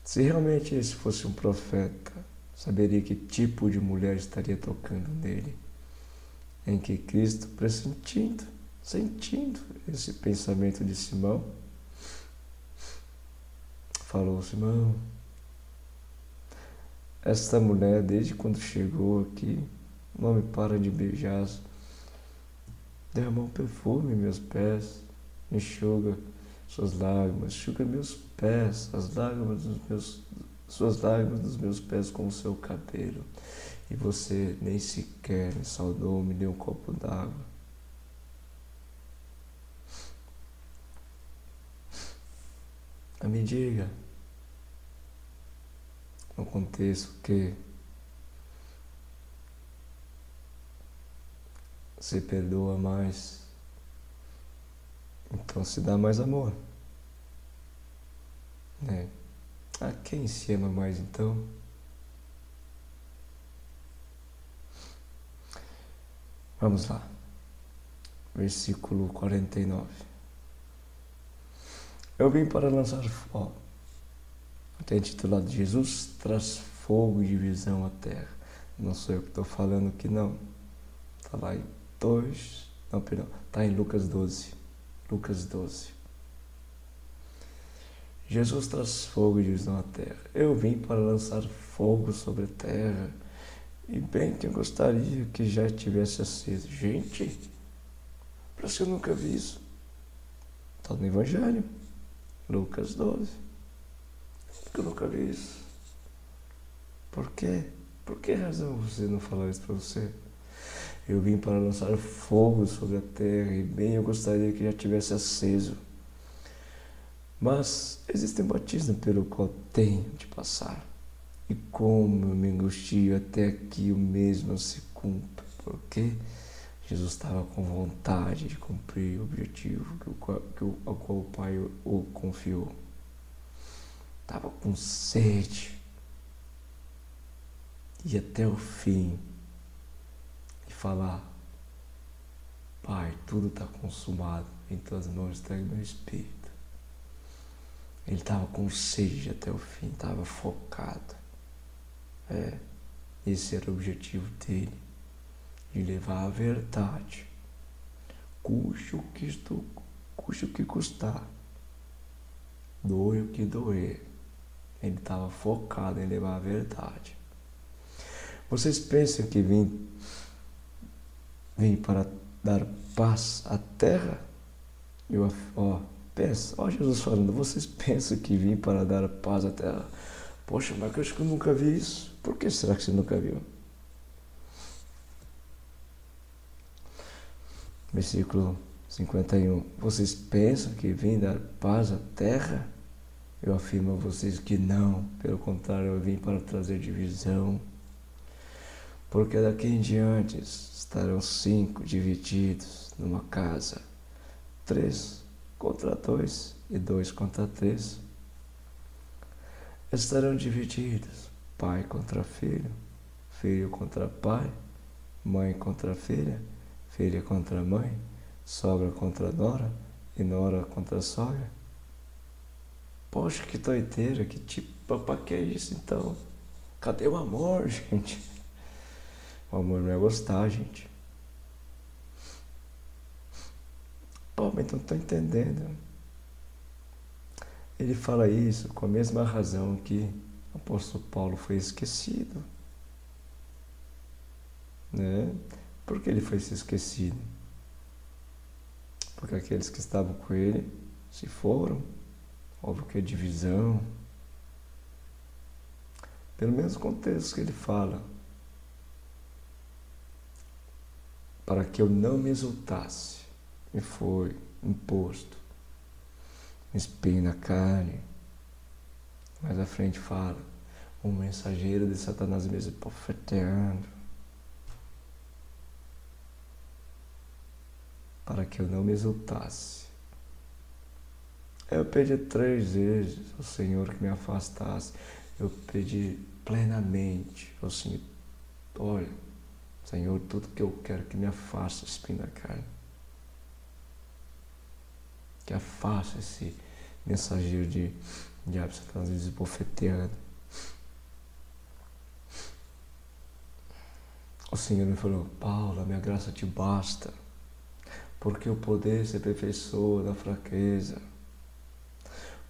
se realmente esse fosse um profeta, saberia que tipo de mulher estaria tocando nele. Em que Cristo, sentindo esse pensamento de Simão, falou: Simão, esta mulher, desde quando chegou aqui, não me para de beijar, derramou perfume em meus pés, enxuga suas lágrimas, enxuga meus pés, suas lágrimas dos meus pés com o seu cabelo, e você nem sequer me saudou, me deu um copo d'água. Me diga, no contexto que se perdoa mais, então se dá mais amor, A quem se ama mais então? Vamos lá, versículo 49. Eu vim para lançar fogo. Até intitulado Jesus traz fogo e divisão à terra. Não sou eu que estou falando aqui, não. Está lá em está em Lucas 12. Lucas 12. Jesus traz fogo e divisão à terra. Eu vim para lançar fogo sobre a terra, e bem que eu gostaria que já tivesse aceso. Gente, parece que eu nunca vi isso. Está no Evangelho, Lucas 12. Por que eu nunca vi isso? Por quê? Por que razão você não falou isso para você? Eu vim para lançar fogo sobre a terra, e bem eu gostaria que já tivesse aceso. Mas existe um batismo pelo qual tenho de passar, e como eu me angustio até que o mesmo se cumpra, porque Jesus estava com vontade de cumprir o objetivo ao qual o Pai o confiou. Estava com sede, e até o fim, e falar: Pai, tudo está consumado, em tuas mãos entregue meu espírito. Ele estava com sede até o fim, estava focado. Esse era o objetivo dele, de levar a verdade, custe o que custar, doe o que doer. Ele estava focado em levar a verdade. Vocês pensam que vim para dar paz à terra? Pensa, Jesus falando, vocês pensam que vim para dar paz à terra? Poxa, mas eu acho que eu nunca vi isso. Por que será que você nunca viu? Versículo 51. Vocês pensam que vim dar paz à terra? Eu afirmo a vocês que não. Pelo contrário, eu vim para trazer divisão. Porque daqui em diante estarão 5 divididos numa casa. 3 contra 2 e 2 contra 3. Estarão divididos. Pai contra filho. Filho contra pai. Mãe contra filha. Filha contra mãe, sogra contra nora e nora contra sogra. Poxa, que doideira, que tipo, pra que é isso então? Cadê o amor, gente? O amor não é gostar, gente. Pô, mas não tô entendendo. Ele fala isso com a mesma razão que o apóstolo Paulo foi esquecido. Né? Por que ele foi esquecido? Porque aqueles que estavam com ele se foram. Houve que divisão. Pelo mesmo contexto que ele fala. Para que eu não me exultasse, me foi imposto um espinho na carne. Mais à frente fala, um mensageiro de Satanás me esbofeteando. Para que eu não me exultasse. Eu pedi 3 vezes ao Senhor que me afastasse. Eu pedi plenamente ao Senhor, olha, Senhor, tudo que eu quero que me afaste esse espinho da carne. Que afaste esse mensageiro de diabo, Satanás me esbofeteando. O Senhor me falou, Paulo, a minha graça te basta, porque o poder se aperfeiçoa na fraqueza.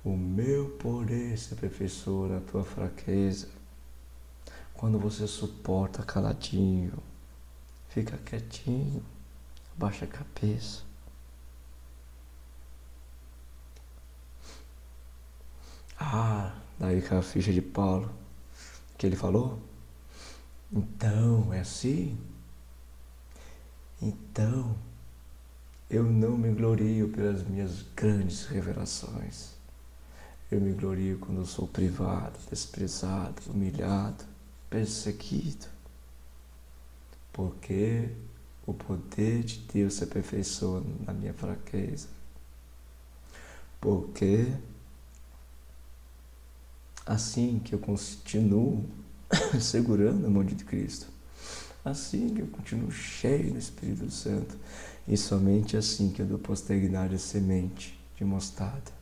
O meu poder se aperfeiçoa na tua fraqueza. Quando você suporta caladinho, fica quietinho, abaixa a cabeça. Daí com a ficha de Paulo, que ele falou, então, é assim? Então, eu não me glorio pelas minhas grandes revelações. Eu me glorio quando eu sou privado, desprezado, humilhado, perseguido. Porque o poder de Deus se aperfeiçoa na minha fraqueza. Porque assim que eu continuo segurando a mão de Cristo, assim que eu continuo cheio do Espírito Santo, e somente assim que eu dou posteridade à semente de mostarda.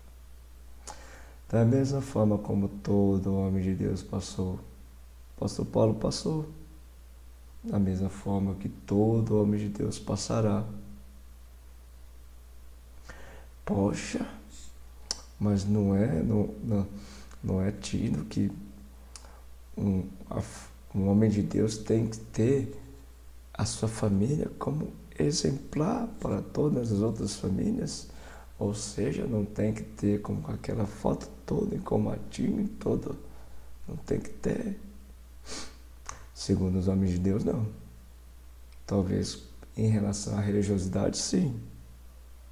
Da mesma forma como todo homem de Deus passou, o apóstolo Paulo passou, da mesma forma que todo homem de Deus passará. Poxa, mas não é tido que um homem de Deus tem que ter a sua família como exemplar para todas as outras famílias, ou seja, não tem que ter como aquela foto toda encomadinha, toda, não tem que ter. Segundo os homens de Deus, não. Talvez em relação à religiosidade, sim,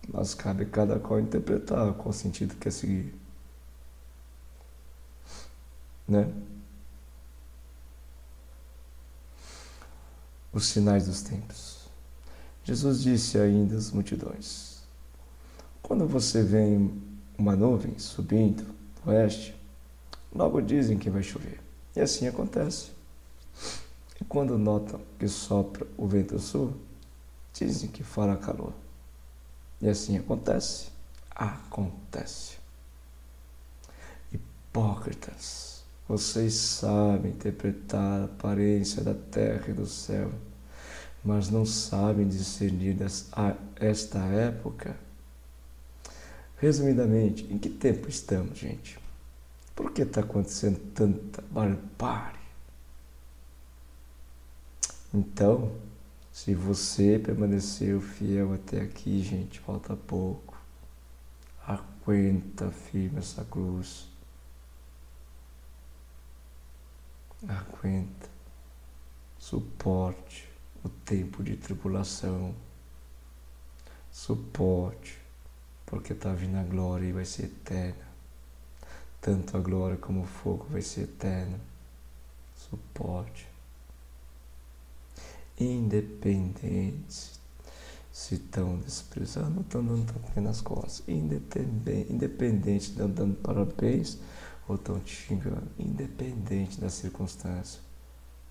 mas cabe a cada qual interpretar qual sentido quer seguir, né? Os sinais dos tempos. Jesus disse ainda às multidões, quando você vê uma nuvem subindo do oeste, logo dizem que vai chover. E assim acontece. E quando notam que sopra o vento sul, dizem que fará calor. E assim acontece. Acontece. Hipócritas, vocês sabem interpretar a aparência da terra e do céu, mas não sabem discernir esta época. Resumidamente, em que tempo estamos, gente? Por que está acontecendo tanta barbárie? Então, Se você permaneceu fiel até aqui, gente, falta pouco. Aguenta firme essa cruz. Aguenta. Suporte o tempo de tribulação. Suporte, porque está vindo a glória e vai ser eterna. Tanto a glória como o fogo vai ser eterno. Suporte. Independente se estão desprezando ou estão dando tapinha nas costas. Independente se estão dando parabéns ou estão te xingando. Independente da circunstância.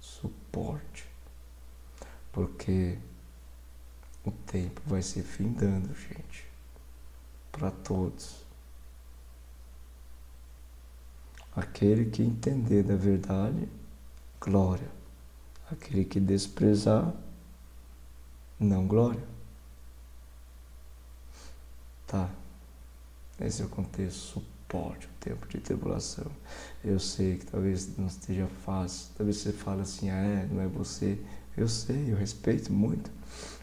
Suporte. Porque o tempo vai se findando, gente. Para todos. Aquele que entender da verdade, glória. Aquele que desprezar, não glória. Tá. Esse é o contexto. Suporte o tempo de tribulação. Eu sei que talvez não esteja fácil. Talvez você fale assim, não é você. Eu sei, eu respeito muito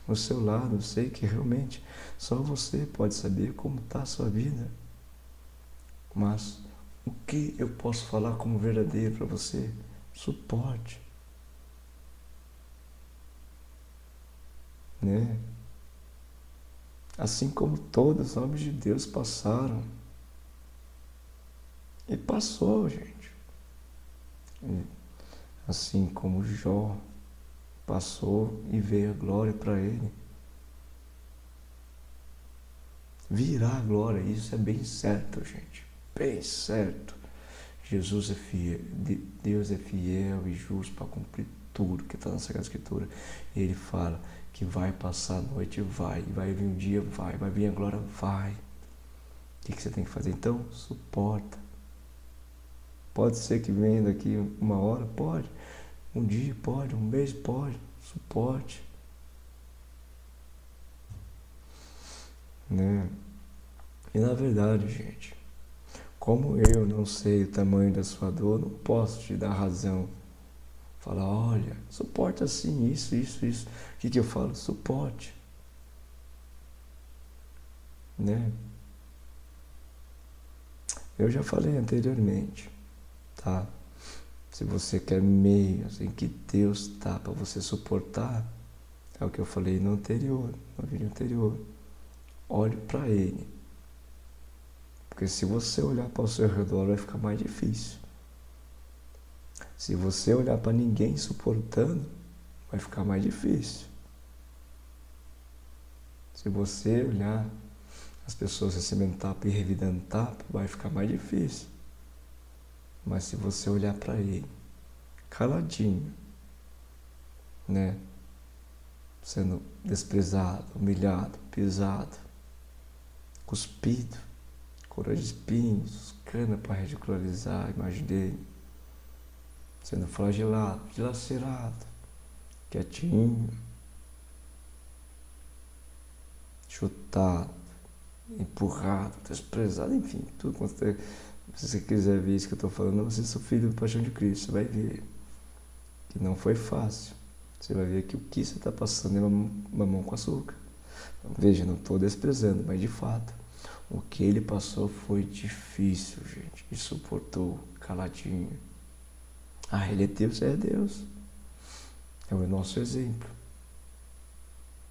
o seu lado. Eu sei que realmente só você pode saber como está a sua vida. Mas o que eu posso falar como verdadeiro para você? Suporte. Né? Assim como todos os homens de Deus passaram. E passou, gente. E assim como Jó passou e veio a glória para ele. Virá a glória, isso é bem certo, gente. Bem certo. Jesus é fiel, Deus é fiel e justo para cumprir tudo que está na Sagrada Escritura. E ele fala que vai passar a noite, vai vir um dia, vai vir a glória, vai. O que você tem que fazer então? Suporta. Pode ser que venha daqui uma hora, pode. Um dia pode, um mês pode. Suporte. Né? E na verdade, gente, como eu não sei o tamanho da sua dor, não posso te dar razão. Falar, olha, suporta assim, isso. O que eu falo? Suporte. Né? Eu já falei anteriormente, tá? Se você quer meios em que Deus está para você suportar, é o que eu falei no vídeo anterior. Olhe para Ele. Porque se você olhar para o seu redor, vai ficar mais difícil. Se você olhar para ninguém suportando, vai ficar mais difícil. Se você olhar as pessoas recebendo tapa e revidando tapa, vai ficar mais difícil. Mas se você olhar para Ele, caladinho, né? Sendo desprezado, humilhado, pisado, cuspido, coroa de espinhos, cana para ridicularizar a imagem dele, sendo flagelado, dilacerado, quietinho, chutado, empurrado, desprezado, enfim, tudo quanto se você quiser ver isso que eu estou falando, você é filho da paixão de Cristo, você vai ver que não foi fácil. Você vai ver que o que você está passando é mamão com açúcar. Veja, não estou desprezando, mas de fato, o que ele passou foi difícil, gente. Ele suportou caladinho. Ele é Deus? É Deus. É o nosso exemplo.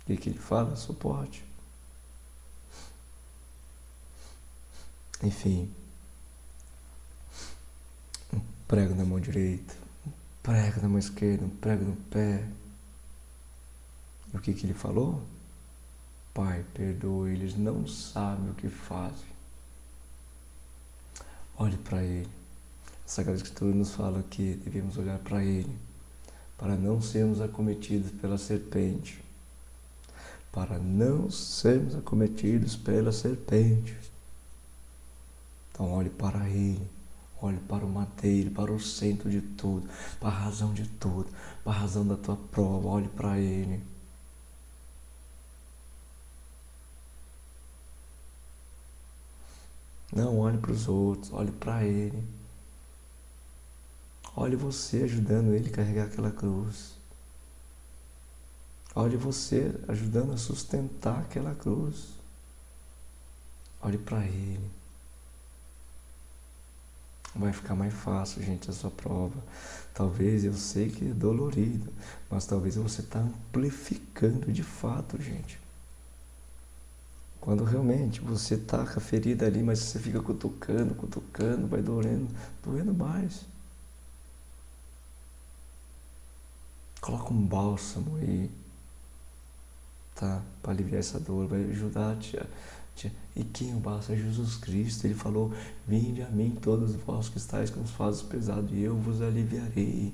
E que ele fala? Suporte. Enfim. Um prego na mão direita, um prego na mão esquerda, um prego no pé. E o que ele falou? Pai, perdoa, eles não sabem o que fazem. Olhe para Ele. A Sagrada Escritura nos fala que devemos olhar para Ele, para não sermos acometidos pela serpente. Para não sermos acometidos pela serpente. Então olhe para Ele, olhe para o madeiro, para o centro de tudo, para a razão de tudo, para a razão da tua prova, olhe para Ele. Não olhe para os outros, olhe para Ele. Olhe você ajudando Ele a carregar aquela cruz. Olhe você ajudando a sustentar aquela cruz. Olhe para Ele. Vai ficar mais fácil, gente, a sua prova. Talvez, eu sei que é dolorido, mas talvez você está amplificando de fato, gente. Quando realmente você está com a ferida ali, mas você fica cutucando, vai doendo mais. Coloca um bálsamo aí, tá? Para aliviar essa dor, vai ajudar E quem é o bálsamo? É Jesus Cristo. Ele falou: vinde a mim todos vós que estáis com os fardos pesados, e eu vos aliviarei.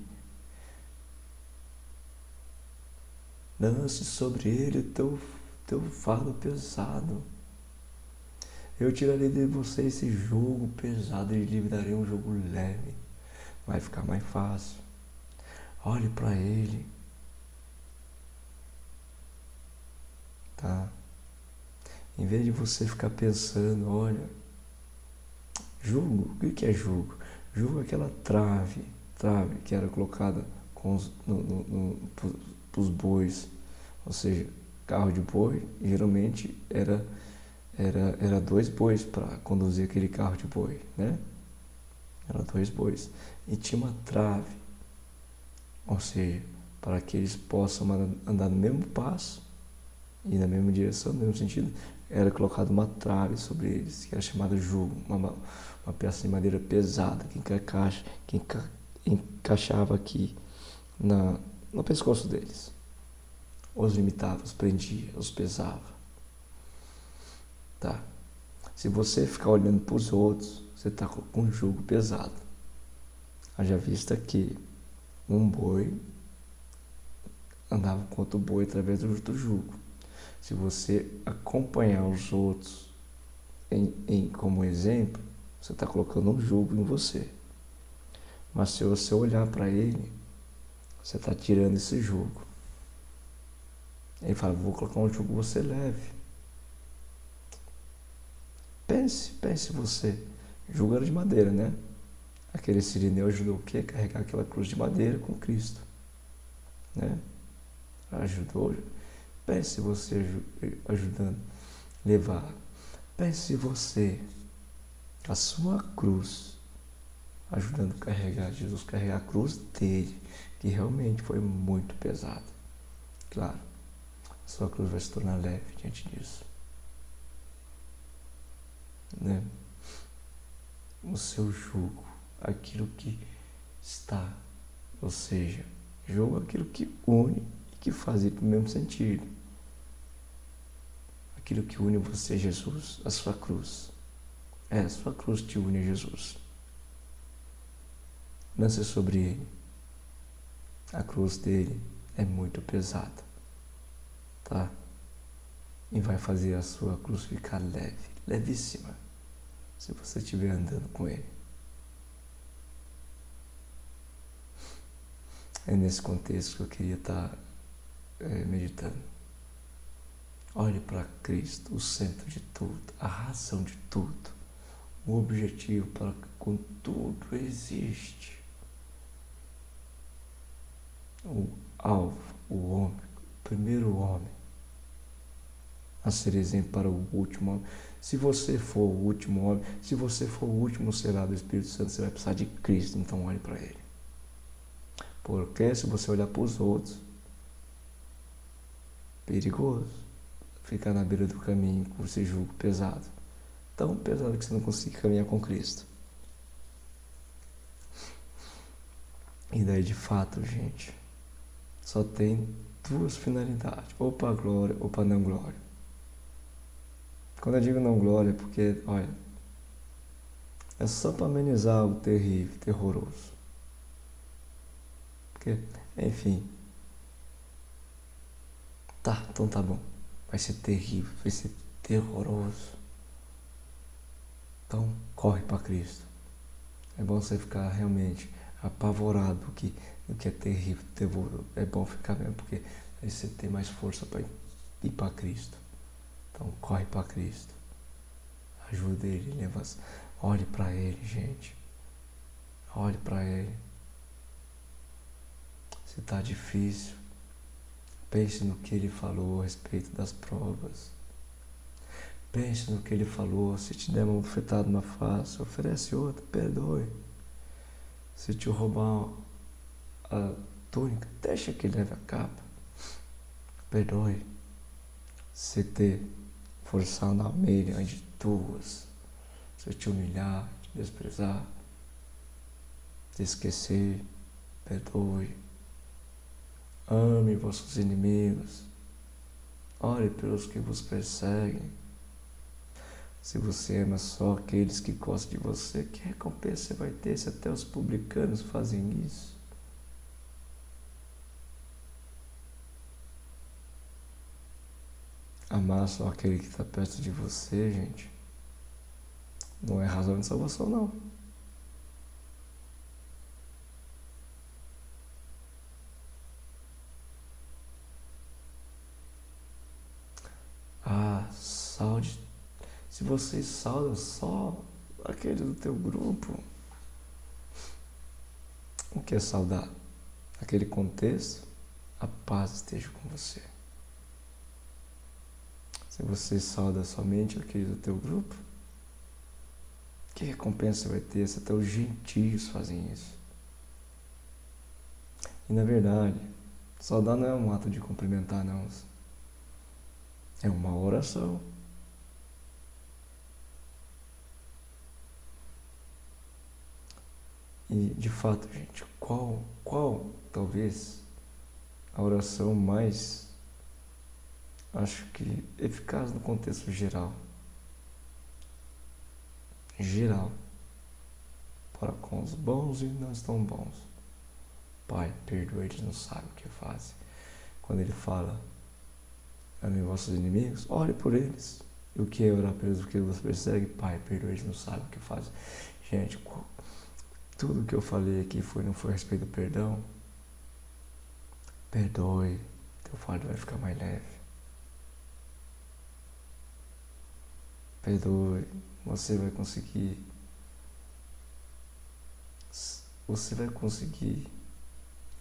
Lance sobre ele o teu fardo pesado. Eu tirarei de você esse jugo pesado e lhe darei um jugo leve. Vai ficar mais fácil. Olhe para ele. Tá? Em vez de você ficar pensando, olha, jugo, o que é jugo? Jugo é aquela trave que era colocada para os bois, ou seja, carro de boi, geralmente era 2 bois para conduzir aquele carro de boi, né? Era 2 bois. E tinha uma trave, ou seja, para que eles possam andar no mesmo passo e na mesma direção, no mesmo sentido, era colocada uma trave sobre eles, que era chamada jugo, uma peça de madeira pesada que encaixava aqui no pescoço deles. Os limitava, os prendia, os pesava. Tá? Se você ficar olhando para os outros, você está com um jugo pesado. Haja vista que um boi andava com outro boi através do jugo. Se você acompanhar os outros como exemplo, você está colocando um jugo em você. Mas se você olhar para ele, você está tirando esse jugo. Ele fala: vou colocar um jugo você leve. Pense você. Jugo era de madeira, né? Aquele sirineu ajudou o quê? Carregar aquela cruz de madeira com Cristo, né? Ajudou. Pense você ajudando a levar. Pense você, a sua cruz, ajudando a carregar Jesus, carregar a cruz dele, que realmente foi muito pesada. Claro, a sua cruz vai se tornar leve diante disso, né? O seu jugo, aquilo que está, ou seja, jugo é aquilo que une e que faz ir para o mesmo sentido. Aquilo que une você a Jesus, a sua cruz. A sua cruz te une a Jesus. Lance sobre ele. A cruz dele é muito pesada, tá? E vai fazer a sua cruz ficar leve, levíssima, se você estiver andando com ele. É nesse contexto que eu queria estar meditando. Olhe para Cristo, o centro de tudo, a razão de tudo, o objetivo para que com tudo existe. O alvo, o homem, o primeiro homem a ser exemplo para o último homem. Se você for o último homem, se você for o último selado do Espírito Santo, você vai precisar de Cristo, então olhe para ele. Porque se você olhar para os outros, perigoso ficar na beira do caminho com esse jugo pesado, tão pesado que você não consiga caminhar com Cristo. E daí, de fato, gente, só tem 2 finalidades, ou para glória ou para não glória. Quando eu digo não glória, é porque, olha, é só para amenizar o terrível, terroroso. Porque, enfim, tá, então tá bom. Vai ser terrível, vai ser terroroso. Então, corre para Cristo. É bom você ficar realmente apavorado do que é terrível, terroroso. É bom ficar mesmo, porque aí você tem mais força para ir para Cristo. Então, corre para Cristo. Ajuda Ele, olhe para Ele, gente. Olhe para Ele. Se está difícil, Pense no que ele falou a respeito das provas. Pense no que ele falou. Se te der uma bofetada na face, oferece outra, perdoe. Se te roubar a túnica, deixa que ele leve a capa. Perdoe. Se te forçar na meia de tuas, se te humilhar, te desprezar, te esquecer, perdoe. Ame vossos inimigos. Ore pelos que vos perseguem. Se você ama só aqueles que gostam de você, que recompensa você vai ter se até os publicanos fazem isso? Amar só aquele que está perto de você, gente, não é razão de salvação, não. Salde. Se você salda só aquele do teu grupo, o que é saudar? Naquele contexto, a paz esteja com você. Se você salda somente aquele do teu grupo, que recompensa você vai ter se até os gentios fazem isso? E na verdade, saudar não é um ato de cumprimentar, não. É uma oração. E de fato, gente, qual talvez a oração mais, acho que eficaz no contexto geral? Geral. Para com os bons e não tão bons. Pai, perdoa, eles não sabem o que fazem. Quando ele fala, amem vossos inimigos, ore por eles. E o que é orar pelos que você persegue? Pai, perdoa, eles não sabem o que fazem. Gente, tudo que eu falei aqui não foi a respeito do perdão. Perdoe, teu fardo vai ficar mais leve. Perdoe, você vai conseguir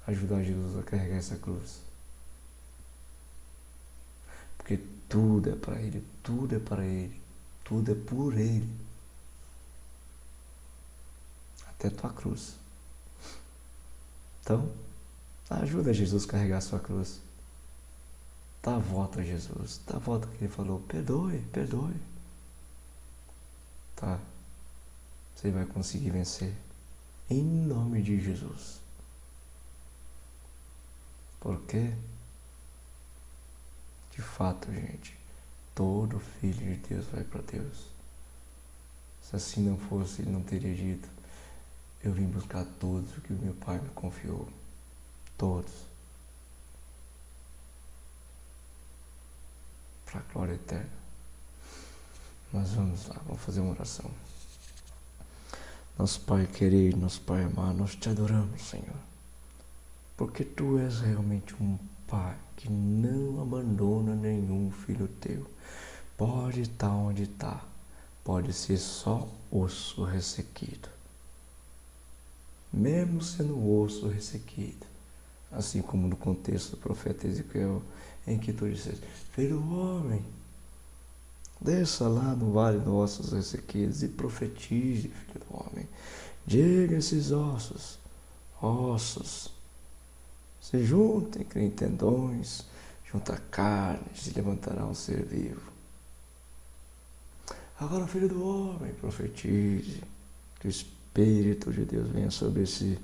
ajudar Jesus a carregar essa cruz. Porque tudo é para Ele, tudo é para Ele, tudo é por Ele. Até tua cruz. Então, ajuda Jesus a carregar a sua cruz. Dá a volta a Jesus, dá a volta que Ele falou, perdoe, perdoe. Tá? Você vai conseguir vencer. Em nome de Jesus. Porque, de fato, gente, todo filho de Deus vai para Deus. Se assim não fosse, ele não teria dito, eu vim buscar todos o que o meu Pai me confiou. Todos. Para a glória eterna. Mas vamos lá, vamos fazer uma oração. Nosso Pai querido, nosso Pai amado, nós te adoramos, Senhor. Porque Tu és realmente um Pai que não abandona nenhum filho Teu. Pode estar onde está, pode ser só osso ressequido. Mesmo sendo osso ressequido, assim como no contexto do profeta Ezequiel, em que Tu disseste, filho do homem, desça lá no vale dos ossos ressequidos e profetize, filho do homem. Diga a esses ossos, se juntem, criem tendões, junta carne, se levantará um ser vivo. Agora, filho do homem, profetize, que o Espírito de Deus venha sobre esse,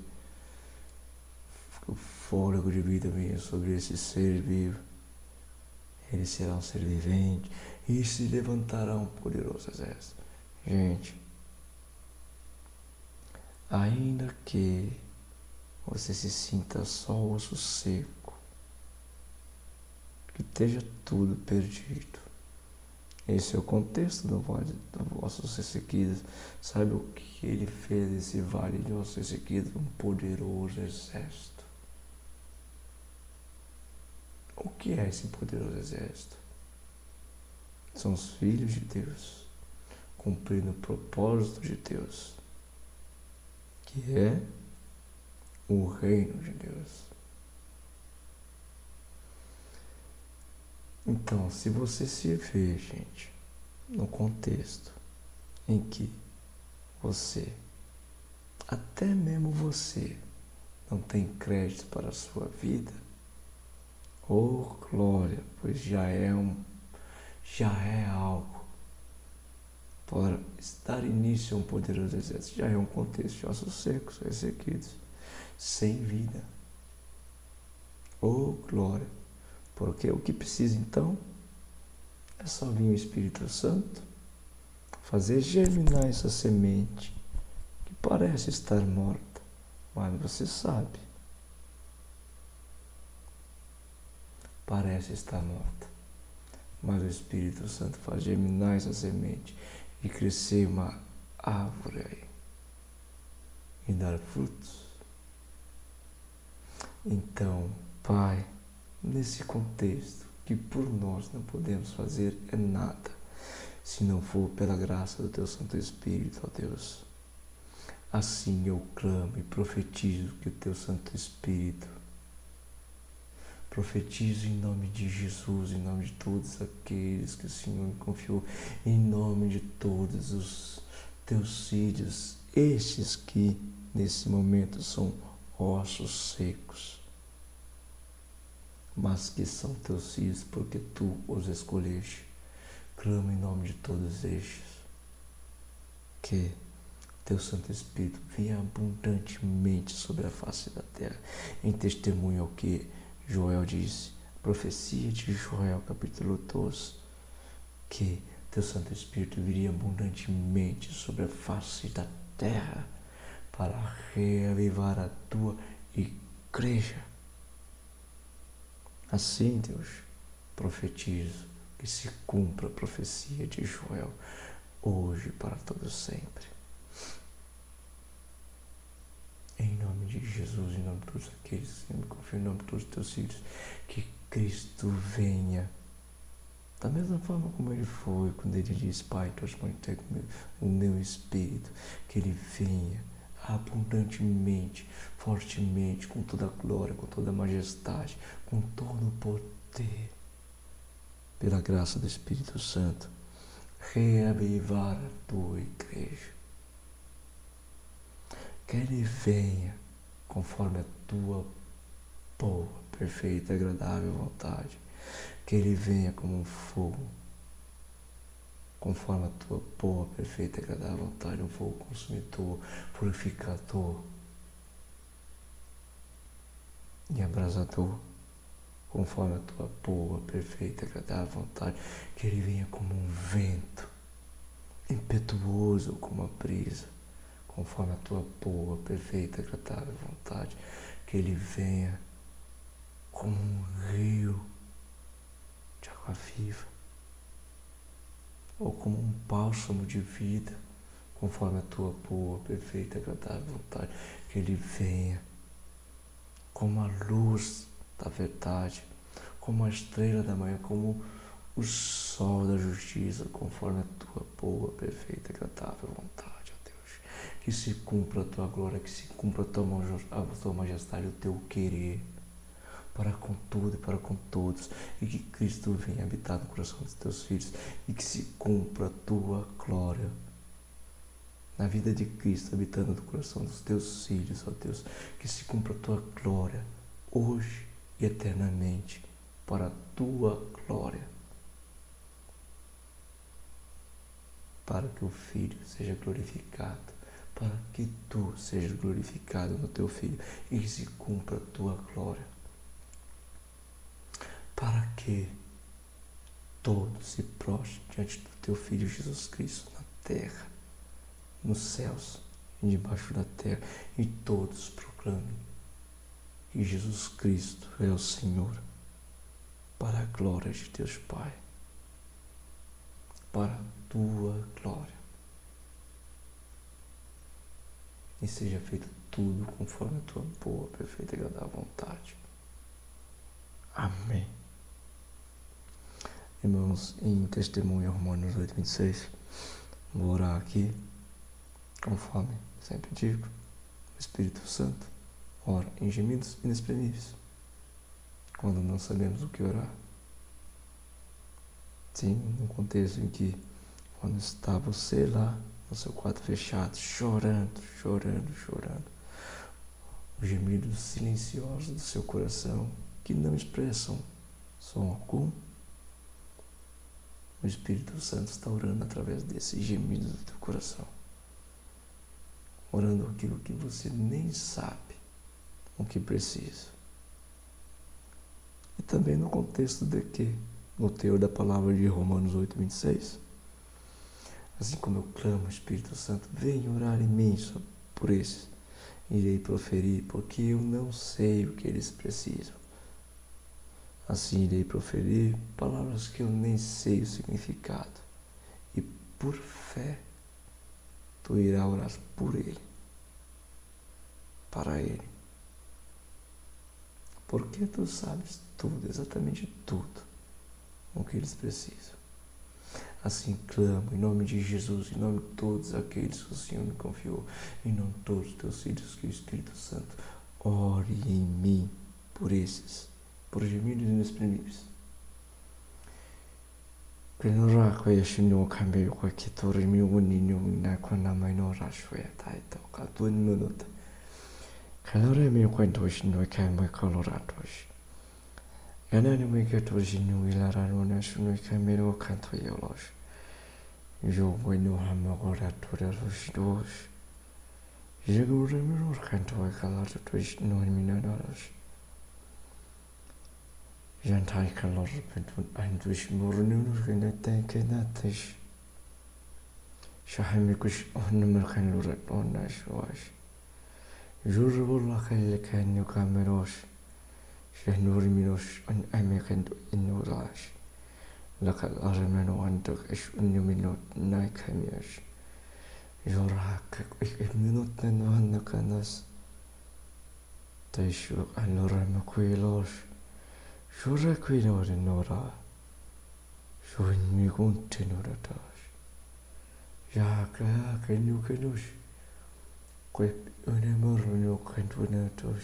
o fôlego de vida venha sobre esse ser vivo. Ele será um ser vivente e se levantará um poderoso exército. Gente, ainda que você se sinta só osso seco, que esteja tudo perdido. Esse é o contexto do vale dos ossos ressequidos. Sabe o que ele fez desse vale de ossos ressequidos? Um poderoso exército. O que é esse poderoso exército? São os filhos de Deus, cumprindo o propósito de Deus, que é o reino de Deus. Então, se você se vê, gente, no contexto em que você, até mesmo você, não tem crédito para a sua vida, oh glória, pois já é algo para dar início a um poderoso exército, já é um contexto de ossos secos, ressequidos, sem vida. Oh glória, porque o que precisa então é só vir o Espírito Santo, fazer germinar essa semente que parece estar morta, mas você sabe, parece estar morta, mas o Espírito Santo faz germinar essa semente e crescer uma árvore aí e dar frutos. Então, Pai, nesse contexto que por nós não podemos fazer é nada, se não for pela graça do Teu Santo Espírito, ó Deus. Assim eu clamo e profetizo que o Teu Santo Espírito, profetizo em nome de Jesus, em nome de todos aqueles que o Senhor me confiou, em nome de todos os Teus filhos, estes que nesse momento são ossos secos, mas que são Teus filhos porque Tu os escolheste. Clamo em nome de todos estes, que Teu Santo Espírito venha abundantemente sobre a face da terra, em testemunho ao que Joel disse, profecia de Joel, capítulo 12, que Teu Santo Espírito viria abundantemente sobre a face da terra para reavivar a Tua igreja. Assim, Deus, profetizo que se cumpra a profecia de Joel, hoje e para todo sempre. Em nome de Jesus, em nome de todos aqueles que me confiam, em nome de todos os Teus filhos, que Cristo venha, da mesma forma como Ele foi, quando Ele disse, Pai, transponte o meu Espírito, que Ele venha abundantemente, fortemente, com toda a glória, com toda a majestade, com todo o poder, pela graça do Espírito Santo, reavivar a Tua igreja. Que Ele venha conforme a Tua boa, perfeita e agradável vontade. Que Ele venha como um fogo, conforme a Tua boa, perfeita e agradável vontade, um fogo consumidor, purificador e abrasador, conforme a Tua boa, perfeita e agradável vontade. Que Ele venha como um vento, impetuoso como a brisa, conforme a Tua boa, perfeita e agradável vontade. Que Ele venha como um rio de água viva, ou como um bálsamo de vida, conforme a Tua boa, perfeita e agradável vontade. Que Ele venha como a luz da verdade, como a estrela da manhã, como o sol da justiça, conforme a Tua boa, perfeita e agradável vontade, ó Deus. Que se cumpra a Tua glória, que se cumpra a Tua majestade, o Teu querer, para com tudo e para com todos, e que Cristo venha habitar no coração dos Teus filhos, e que se cumpra a Tua glória na vida de Cristo habitando no coração dos Teus filhos, ó Deus. Que se cumpra a Tua glória hoje e eternamente, para a Tua glória, para que o Filho seja glorificado, para que Tu sejas glorificado no Teu Filho, e que se cumpra a Tua glória, para que todos se prostrem diante do Teu Filho Jesus Cristo na terra, nos céus e debaixo da terra, e todos proclamem que Jesus Cristo é o Senhor, para a glória de Deus Pai, para a Tua glória. E seja feito tudo conforme a Tua boa, perfeita e agradável vontade. Amém. Irmãos, em testemunho a Romanos 8:26, vou orar aqui, conforme sempre digo, o Espírito Santo ora em gemidos inexprimíveis, quando não sabemos o que orar. Sim, num contexto em que, quando está você lá no seu quarto fechado, chorando, chorando, chorando, os gemidos silenciosos do seu coração, que não expressam som algum, o Espírito Santo está orando através desses gemidos do teu coração, orando aquilo que você nem sabe o que precisa. E também no contexto de que, no teor da palavra de Romanos 8:26, assim como eu clamo, Espírito Santo, vem orar em mim por esses, irei proferir, porque eu não sei o que eles precisam. Assim irei proferir palavras que eu nem sei o significado. E por fé, tu irás orar por ele, para ele. Porque tu sabes tudo, exatamente tudo, o que eles precisam. Assim clamo, em nome de Jesus, em nome de todos aqueles que o Senhor me confiou, em nome de todos os teus filhos, que o Espírito Santo ore em mim por esses, por gemidos inexprimíveis. Quenora koe shino kambe ko kitori mi woni na kona mainora shwe taito ka tun minut. Kalore mi kwento shino kambe koloratos. Yana ni mi keto shino ilara rona shino kambe ro kanto yolos. Jo bueno hamagora tora rosdos. Jegore mi ro kanto kalata to shino mi nanaros. Jantai kalor pentun andush murnunur kenatash. Shahamikus onumurkan lurat onash wash. Jurubullah kan yukameros. Shahnuriminos on amekan inurash. Lakal aramano antok ish unuminot naikamiash. Jorak ik minut nanakanas. Taishu aloramakuilos. Shurakuinor nora. Shuinmiguntinuratas. Jaka kanyukanush. Quip unemurno kantunatos.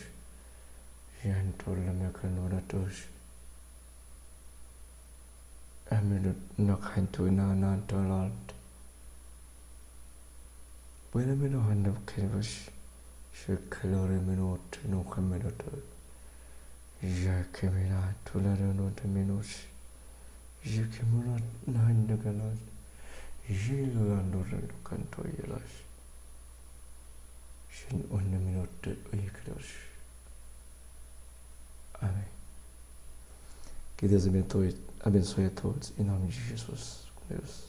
Jantolamakanuratos. Aminut nakantuna nantolant. Buenamino handam canvas. Shakalore minot no caminator. Jacamina tolerano de minos. Jacamuna nandagalas. Jilandorano cantoyelas. Shin uneminote oiklos. Amém. Que Deus abençoe a todos, em nome de Jesus. Deus.